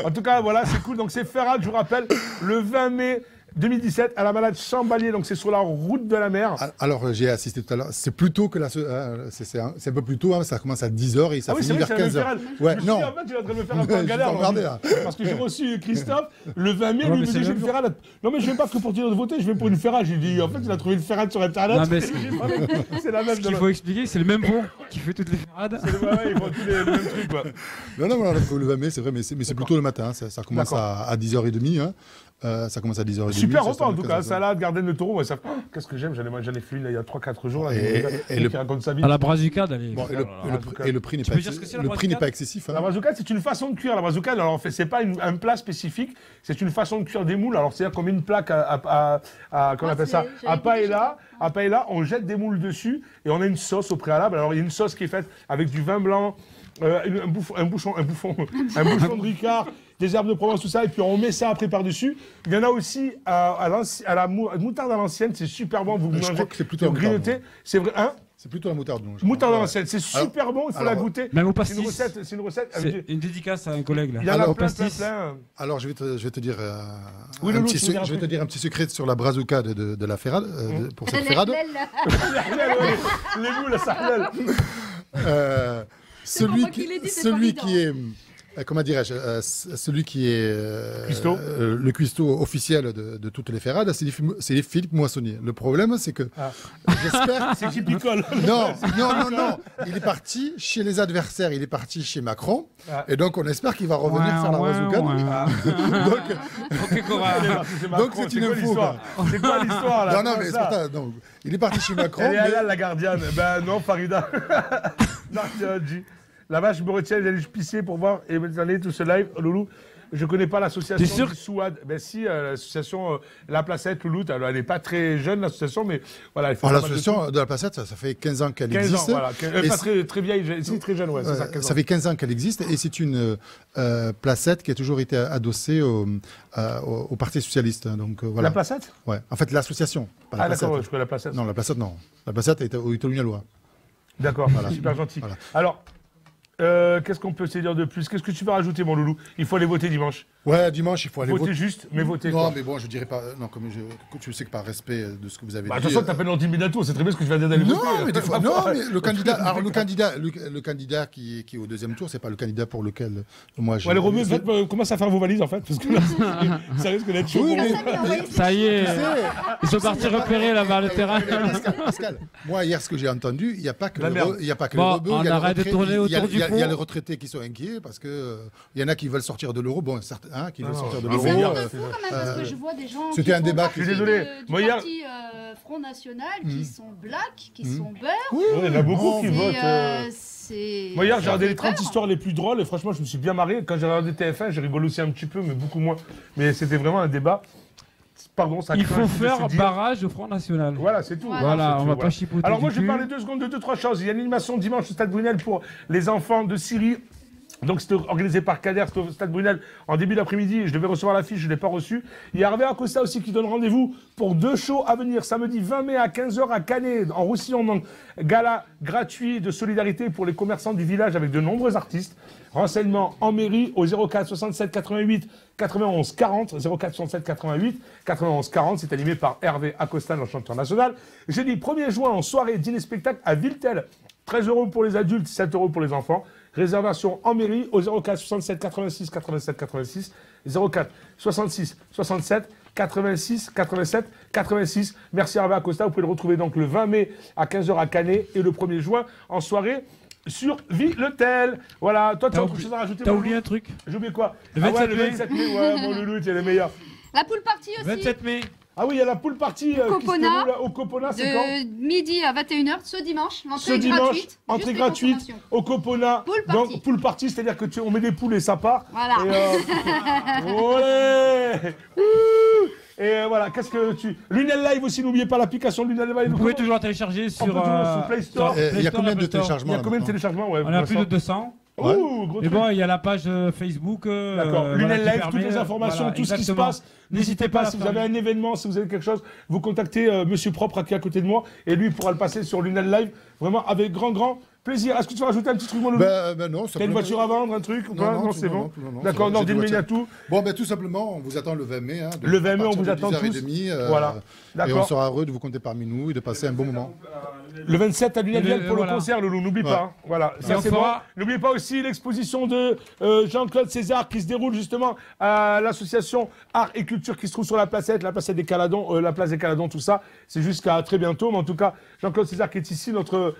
B: En tout cas, voilà, c'est cool. Donc, c'est Ferrade, je vous rappelle, le 20 mai 2017 à la balade Chambalier. Donc, c'est sur la route de la mer.
J: Alors, j'ai assisté tout à l'heure. C'est plus tôt que c'est un peu plus tôt. Hein, ça commence à 10h et ça finit vers 15h.
B: Ouais, non. En fait, tu es en train de me faire un peu en galère. Parce que j'ai reçu Christophe le 20 mai. Lui me dit, j'ai une Ferrade. Non, mais je viens pas que pour dire de voter, je vais pour une Ferrade. J'ai dit, en fait, il a trouvé une Ferrade sur Internet.
C: Non, mais
B: c'est la même.
C: Ce qu'il faut expliquer, c'est le même pont qui fait toutes les Ferrades.
B: Ouais, ils font tous les mêmes trucs, quoi.
J: Non, voilà, le 20 mai, c'est vrai, mais c'est plutôt le matin. Hein, ça commence à 10h30. Hein. Ça commence à 10h30.
B: Super repas en tout cas, salade, garden de taureau. Qu'est-ce que j'aime, j'en ai fait une il y a 3-4 jours. Là,
J: et le
B: qui raconte sa vie.
C: À la brazucade, allez.
J: Bon, et le prix n'est pas excessif. Hein.
B: La brazucade, c'est une façon de cuire. La brazucade, alors en fait, c'est pas un plat spécifique, c'est une façon de cuire des moules. Alors c'est-à-dire qu'on met une plaque qu'on appelle ça, à paella. À paella, on jette des moules dessus et on a une sauce au préalable. Alors il y a une sauce qui est faite avec du vin blanc, un bouchon de Ricard, des herbes de Provence, tout ça, et puis on met ça après par-dessus. Il y en a aussi à la moutarde à l'ancienne, c'est super bon. Vous mangez,
J: je crois que c'est plutôt la
B: grignoter. C'est vrai, hein?
J: C'est plutôt la moutarde.
B: Moutarde à l'ancienne, c'est super bon, il faut la goûter.
C: Même au
B: pastis.
C: C'est une recette. C'est une dédicace à un collègue là.
B: Il y en a plein.
J: Alors je vais te dire
B: oui,
J: je vais te dire un petit secret sur la brazuca de la Ferrade, pour cette Ferrade.
B: Les moules, ça
J: celui qui est comment dirais-je, celui qui est le cuistot officiel de toutes les Ferrades, c'est Philippe Moissonnier. Le problème, c'est que j'espère...
B: C'est qu'il picole.
J: Non. Il est parti chez les adversaires, il est parti chez Macron, et donc on espère qu'il va revenir faire la brazucade. Donc c'est une info.
B: C'est quoi l'histoire là?
J: Non, mais c'est pas ça. Il est parti chez Macron.
B: Elle est là, la gardienne. Ben non, Farida. Non, dit. Là-bas, je me retiens, j'allais pisser pour voir et aller tout ce live. Loulou, je connais pas l'association du Souad. Ben si, l'association La Placette, Loulou, elle n'est pas très jeune, l'association, mais voilà.
J: L'association de La Placette, ça fait 15 ans qu'elle existe.
B: 15 ans, voilà. Pas très vieille, c'est très jeune, ouais, c'est ça, 15 ans.
J: Ça fait 15 ans qu'elle existe et c'est une placette qui a toujours été adossée au Parti Socialiste. Donc, voilà.
B: La Placette?
J: Ouais, en fait, l'association.
B: Ah d'accord, je crois la Placette.
J: Non, la Placette, non. La Placette est au Lugnalois.
B: D'accord, voilà. Super gentil. Voilà. Alors, qu'est-ce qu'on peut se dire de plus? Qu'est-ce que tu veux rajouter, mon loulou? Il faut aller voter dimanche.
J: Ouais, dimanche, il faut aller voter.
B: Voter juste, mais voter
J: non,
B: quoi.
J: mais bon, je dirais pas... Non, comme tu sais que par respect de ce que vous avez dit...
B: De toute façon, t'appelles l'antimidato, c'est très bien ce que je viens d'aller voter.
J: Non, mais des fois... Non, mais le candidat... Alors, le candidat qui est au deuxième tour, c'est pas le candidat pour lequel moi j'ai...
B: Allez, Romain, commence à faire vos valises, en fait, parce que là, ça risque d'être chaud.
J: Oui,
C: ça y est, ils sont partis repérer là-bas le terrain.
J: Pascal, moi, hier, ce que j'ai entendu, il n'y a pas que le
C: rebeu, on arrête de tourner autour du pot.
J: Il y a les retraités qui sont inquiets, parce que il y en a qui veulent sortir de l'euro. Bon, certains qui veulent sortir de l'euro.
D: C'est un peu fou quand même, parce que je vois des gens
J: c'était un débat.
D: Je suis désolé. Du parti Front National qui sont black, qui sont beurre.
B: Oui, il y en a beaucoup qui votent. Moi, hier, j'ai regardé les 30
D: peur.
B: histoires les plus drôles et franchement, je me suis bien marré. Quand j'ai regardé TF1, j'ai rigolé aussi un petit peu, mais beaucoup moins. Mais c'était vraiment un débat. Pardon, ça
C: il faut faire barrage au Front National.
B: Voilà, c'est tout.
C: Voilà, on va pas chipoter.
B: Alors moi, je vais parler 2 secondes de 2-3 choses. Il y a une animation dimanche au Stade Brunel pour les enfants de Syrie. Donc c'était organisé par Kader, c'était au Stade Brunel en début d'après-midi. Je devais recevoir l'affiche, je ne l'ai pas reçue. Il y a Hervé Acosta aussi qui donne rendez-vous pour 2 shows à venir. Samedi 20 mai à 15h à Canet, en Roussillon. Donc gala gratuit de solidarité pour les commerçants du village avec de nombreux artistes. Renseignements en mairie au 04 67 88 91 40. 04 67 88 91 40. C'est animé par Hervé Acosta, le chanteur national. Jeudi 1er juin en soirée dîner-spectacle à Villetel. 13 € pour les adultes, 7 € pour les enfants. Réservation en mairie au 04 67 86 87 86 04 66 67 86 87 86. Merci Hervé Acosta. Vous pouvez le retrouver donc le 20 mai à 15h à Canet et le 1er juin en soirée sur Villetel. Voilà, toi tu as autre chose à rajouter?
C: T'as oublié un truc?
B: J'ai oublié quoi?
C: Le 27 mai.
B: Le 27 mai, ouais, mon loulou, tu es le meilleur.
D: La poule partie aussi.
C: 27 mai.
B: Ah oui, il y a la poule partie au Copona, c'est quand?
D: Midi à 21h ce dimanche.
B: Ce dimanche, entrée gratuite au Copona. Donc poule partie, c'est-à-dire que on met des poules et ça part.
D: Voilà.
B: Et voilà, qu'est-ce que tu... Lunel Live aussi, n'oubliez pas l'application Lunel Live.
C: Vous pouvez toujours la télécharger sur
B: Play Store.
J: Il y a combien de téléchargements?
B: Il y a combien de téléchargements?
C: On a plus de 200.
J: Ouais.
B: Ouh, gros
C: Mais
B: truc.
C: bon, il y a la page Facebook.
B: D'accord.
C: voilà,
B: Lunel
C: qui
B: Live,
C: permet,
B: toutes les informations,
C: voilà,
B: tout ce qui se
C: exactement.
B: passe. N'hésitez pas, si vous avez un événement, si vous avez quelque chose, vous contactez Monsieur Propre qui est à côté de moi et lui il pourra le passer sur Lunel Live, vraiment avec grand plaisir. Est-ce que tu vas rajouter un petit truc, mon loulou?
J: Non,
B: T'as une voiture à vendre, un truc ou pas? Non, c'est bon. D'accord, Nordine Méniatou.
J: Bon, tout simplement, on vous attend le 20 mai. Hein,
B: Le 20 mai, on vous attend tous.
J: 10h30,
B: voilà.
J: Et
B: D'accord.
J: on sera heureux de vous compter parmi nous et de passer un bon moment.
B: Le 27 à Lunel pour
C: voilà.
B: le concert, Loulou, n'oublie pas. Hein. Voilà, ça c'est bon. N'oubliez pas aussi l'exposition de Jean-Claude César qui se déroule justement à l'association Art et Culture qui se trouve sur la placette des Caladons, la place des Caladons, tout ça. C'est jusqu'à très bientôt. Mais en tout cas, Jean-Claude César qui est ici, notre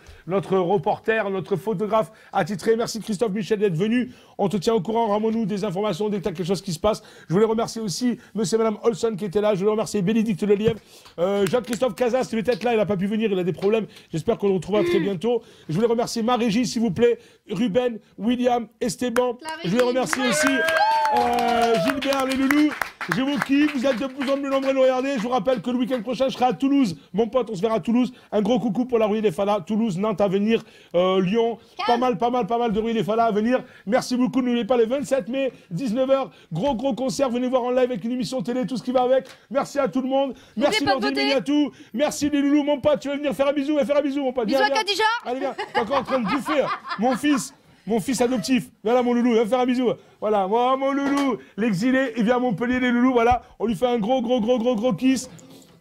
B: reporter, notre photographe attitré. Merci Christophe Michel d'être venu. On te tient au courant, rends-nous des informations dès que tu as quelque chose qui se passe. Je voulais remercier aussi monsieur et madame Olson qui étaient là. Je voulais remercier Bénédicte Lelièvre. Jean-Christophe Casas devait être là, il n'a pas pu venir, il a des problèmes. J'espère qu'on le retrouvera très bientôt. Je voulais remercier ma régie, s'il vous plaît, Ruben, William, Esteban. Je voulais remercier aussi Gilbert, les loulous. Je vous kiffe, vous êtes de plus en plus nombreux à nous regarder. Je vous rappelle que le week-end prochain, je serai à Toulouse. Mon pote, on se verra à Toulouse. Un gros coucou pour la Rue des Falas. Toulouse, Nantes à venir, Lyon. Pas mal de Rue des Falas à venir. Merci beaucoup. N'oubliez pas le 27 mai, 19h. Gros concert. Venez voir en live avec une émission télé, tout ce qui va avec. Merci à tout le monde. Merci Nordine Méniatou. Merci les loulous. Mon pote, tu veux venir faire un bisou? Faire un bisou, mon pote.
D: Bisous à Khadija.
B: Allez, viens. T'es encore en train de bouffer. Mon fils adoptif. Voilà mon loulou, viens faire un bisou. Voilà, moi mon loulou, l'exilé, il vient à Montpellier, les loulous, voilà. On lui fait un gros kiss.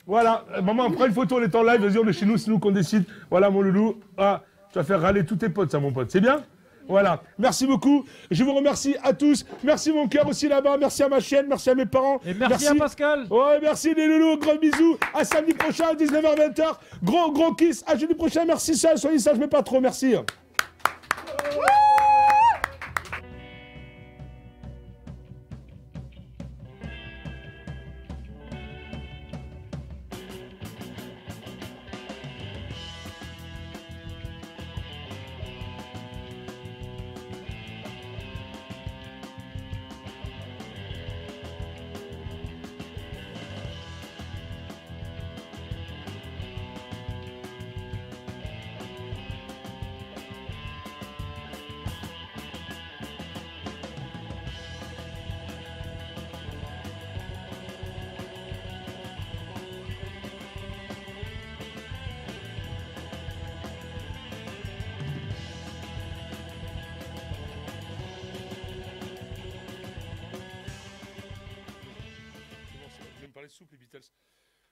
B: Voilà, maman, prends une photo, on est en live, vas-y, on est chez nous, c'est nous qu'on décide. Voilà mon loulou. Ah, tu vas faire râler tous tes potes, ça mon pote, c'est bien? Voilà, merci beaucoup. Je vous remercie à tous. Merci mon cœur aussi là-bas. Merci à ma chaîne, merci à mes parents.
C: Et merci à Pascal.
B: Ouais, merci les loulous. Gros bisous. À samedi prochain, à 19h-20h. Gros kiss. À jeudi prochain. Merci ça. Soyez sages, mais pas trop. Merci.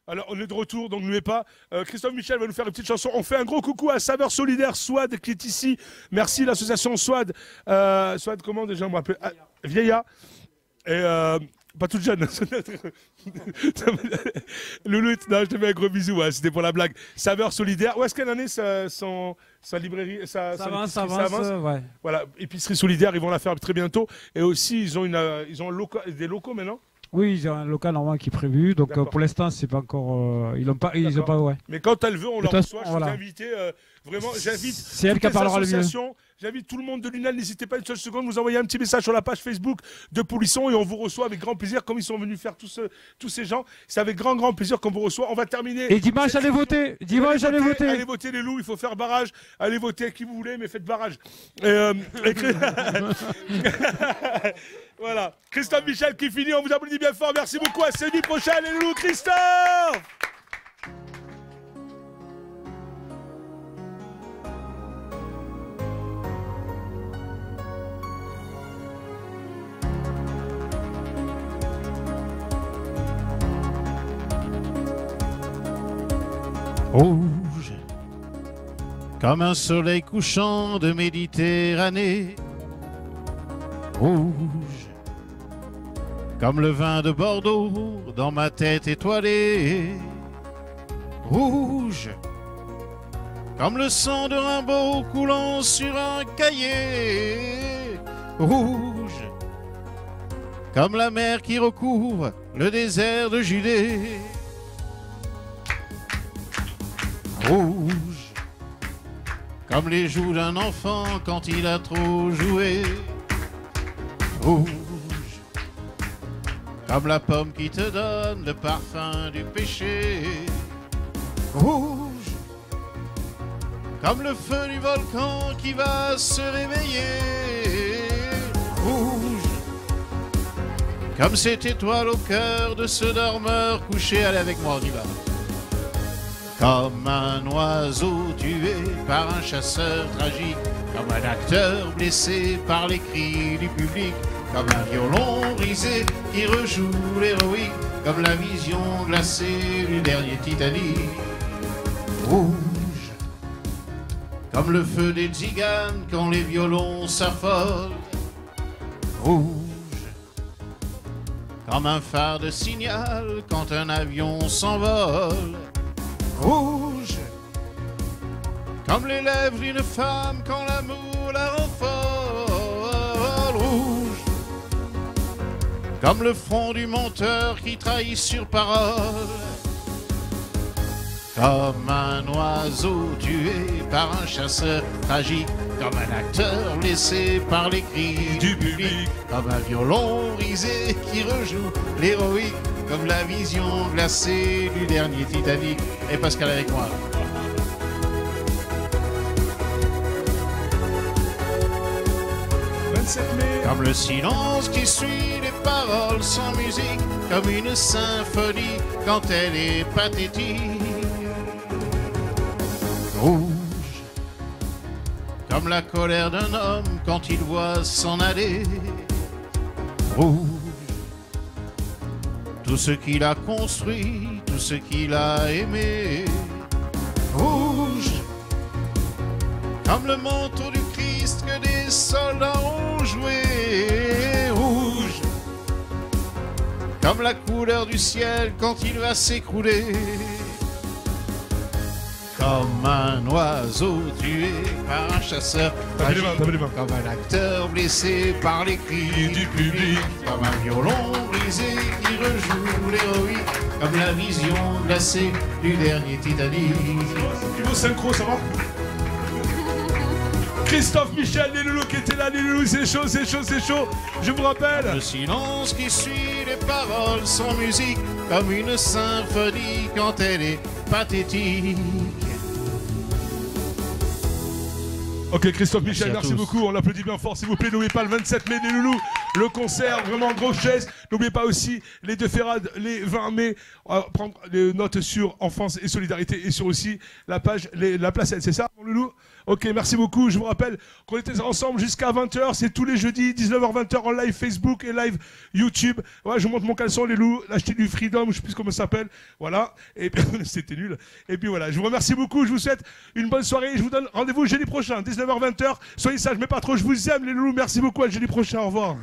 B: Alors, on est de retour, donc n'oubliez pas. Christophe Michel va nous faire une petite chanson. On fait un gros coucou à Saveur Solidaire, Swad, qui est ici. Merci, l'association Swad. Swad, comment déjà, on me rappelle Vieilla. Et pas toute jeune. Loulou, non, je te fais un gros bisou, ouais, c'était pour la blague. Saveur Solidaire. Où est-ce qu'elle en est, sa librairie ça avance,
C: ouais.
B: Voilà, épicerie solidaire, ils vont la faire très bientôt. Et aussi, ils ont des locaux maintenant.
C: Oui, ils ont un local normalement qui est prévu, donc pour l'instant c'est pas encore. Ils ont pas, ouais.
B: Mais quand elle veut, on leur reçoit. Je
C: voilà.
B: t'ai invité, vraiment, j'invite.
C: C'est elle qui parlera le mieux.
B: J'invite tout le monde de Lunel, n'hésitez pas une seule seconde, vous envoyez un petit message sur la page Facebook de Polisson et on vous reçoit avec grand plaisir, comme ils sont venus faire tous ces gens. C'est avec grand plaisir qu'on vous reçoit. On va terminer.
C: Et dimanche, allez voter. Dimanche, allez voter.
B: Allez voter les loups, il faut faire barrage. Allez voter à qui vous voulez, mais faites barrage. Voilà. Christophe Michel qui finit, on vous applaudit bien fort. Merci beaucoup, à samedi prochain, les loulous. Christophe!
I: Rouge, comme un soleil couchant de Méditerranée. Rouge, comme le vin de Bordeaux dans ma tête étoilée. Rouge, comme le sang de Rimbaud coulant sur un cahier. Rouge, comme la mer qui recouvre le désert de Judée. Rouge, comme les joues d'un enfant quand il a trop joué. Rouge, comme la pomme qui te donne le parfum du péché. Rouge, comme le feu du volcan qui va se réveiller. rouge, comme cette étoile au cœur de ce dormeur couché. Allez avec moi, on y va. Comme un oiseau tué par un chasseur tragique, comme un acteur blessé par les cris du public, comme un violon brisé qui rejoue l'héroïque, comme la vision glacée du dernier Titanic. Rouge, comme le feu des tziganes quand les violons s'affolent. Rouge, comme un phare de signal quand un avion s'envole. Rouge, comme les lèvres d'une femme quand l'amour la rend folle. Rouge, comme le front du menteur qui trahit sur parole. Comme un oiseau tué par un chasseur tragique, comme un acteur blessé par les cris du public, comme un violon brisé qui rejoue l'héroïque, comme la vision glacée du dernier Titanic. Et Pascal avec moi. Comme le silence qui suit les paroles sans musique, comme une symphonie quand elle est pathétique. Rouge, comme la colère d'un homme quand il voit s'en aller. Rouge, tout ce qu'il a construit, tout ce qu'il a aimé. Rouge, comme le manteau du Christ que des soldats ont joué. Rouge, comme la couleur du ciel quand il va s'écrouler. Comme un oiseau tué par un chasseur tragique, comme un acteur blessé par les cris du public, comme un violon brisé qui rejoue l'héroïque, comme la vision glacée du dernier Titanic.
B: Niveau synchro, ça va? Christophe Michel, les loulous qui étaient là, les loulous, c'est chaud, c'est chaud, c'est chaud. Je vous rappelle.
I: Le silence qui suit les paroles sans musique, comme une symphonie quand elle est pathétique.
B: Ok, Christophe Michel, merci beaucoup. On l'applaudit bien fort, s'il vous plaît. N'oubliez pas le 27 mai, les loulous, le concert, vraiment grosse chaise. N'oubliez pas aussi les deux Ferrades, les 20 mai. Prendre les notes sur Enfance et Solidarité et sur aussi la page, la placette, c'est ça, mon loulou? Ok, merci beaucoup. Je vous rappelle qu'on était ensemble jusqu'à 20h. C'est tous les jeudis, 19h-20h en live Facebook et live YouTube. Voilà, je monte mon caleçon, les loups, l'acheter du Freedom, je sais plus comment ça s'appelle. Voilà. Et puis, c'était nul. Et puis voilà, je vous remercie beaucoup. Je vous souhaite une bonne soirée. Je vous donne rendez-vous jeudi prochain, 19h-20h. Soyez sages, mais pas trop. Je vous aime, les loulous. Merci beaucoup. À jeudi prochain. Au revoir.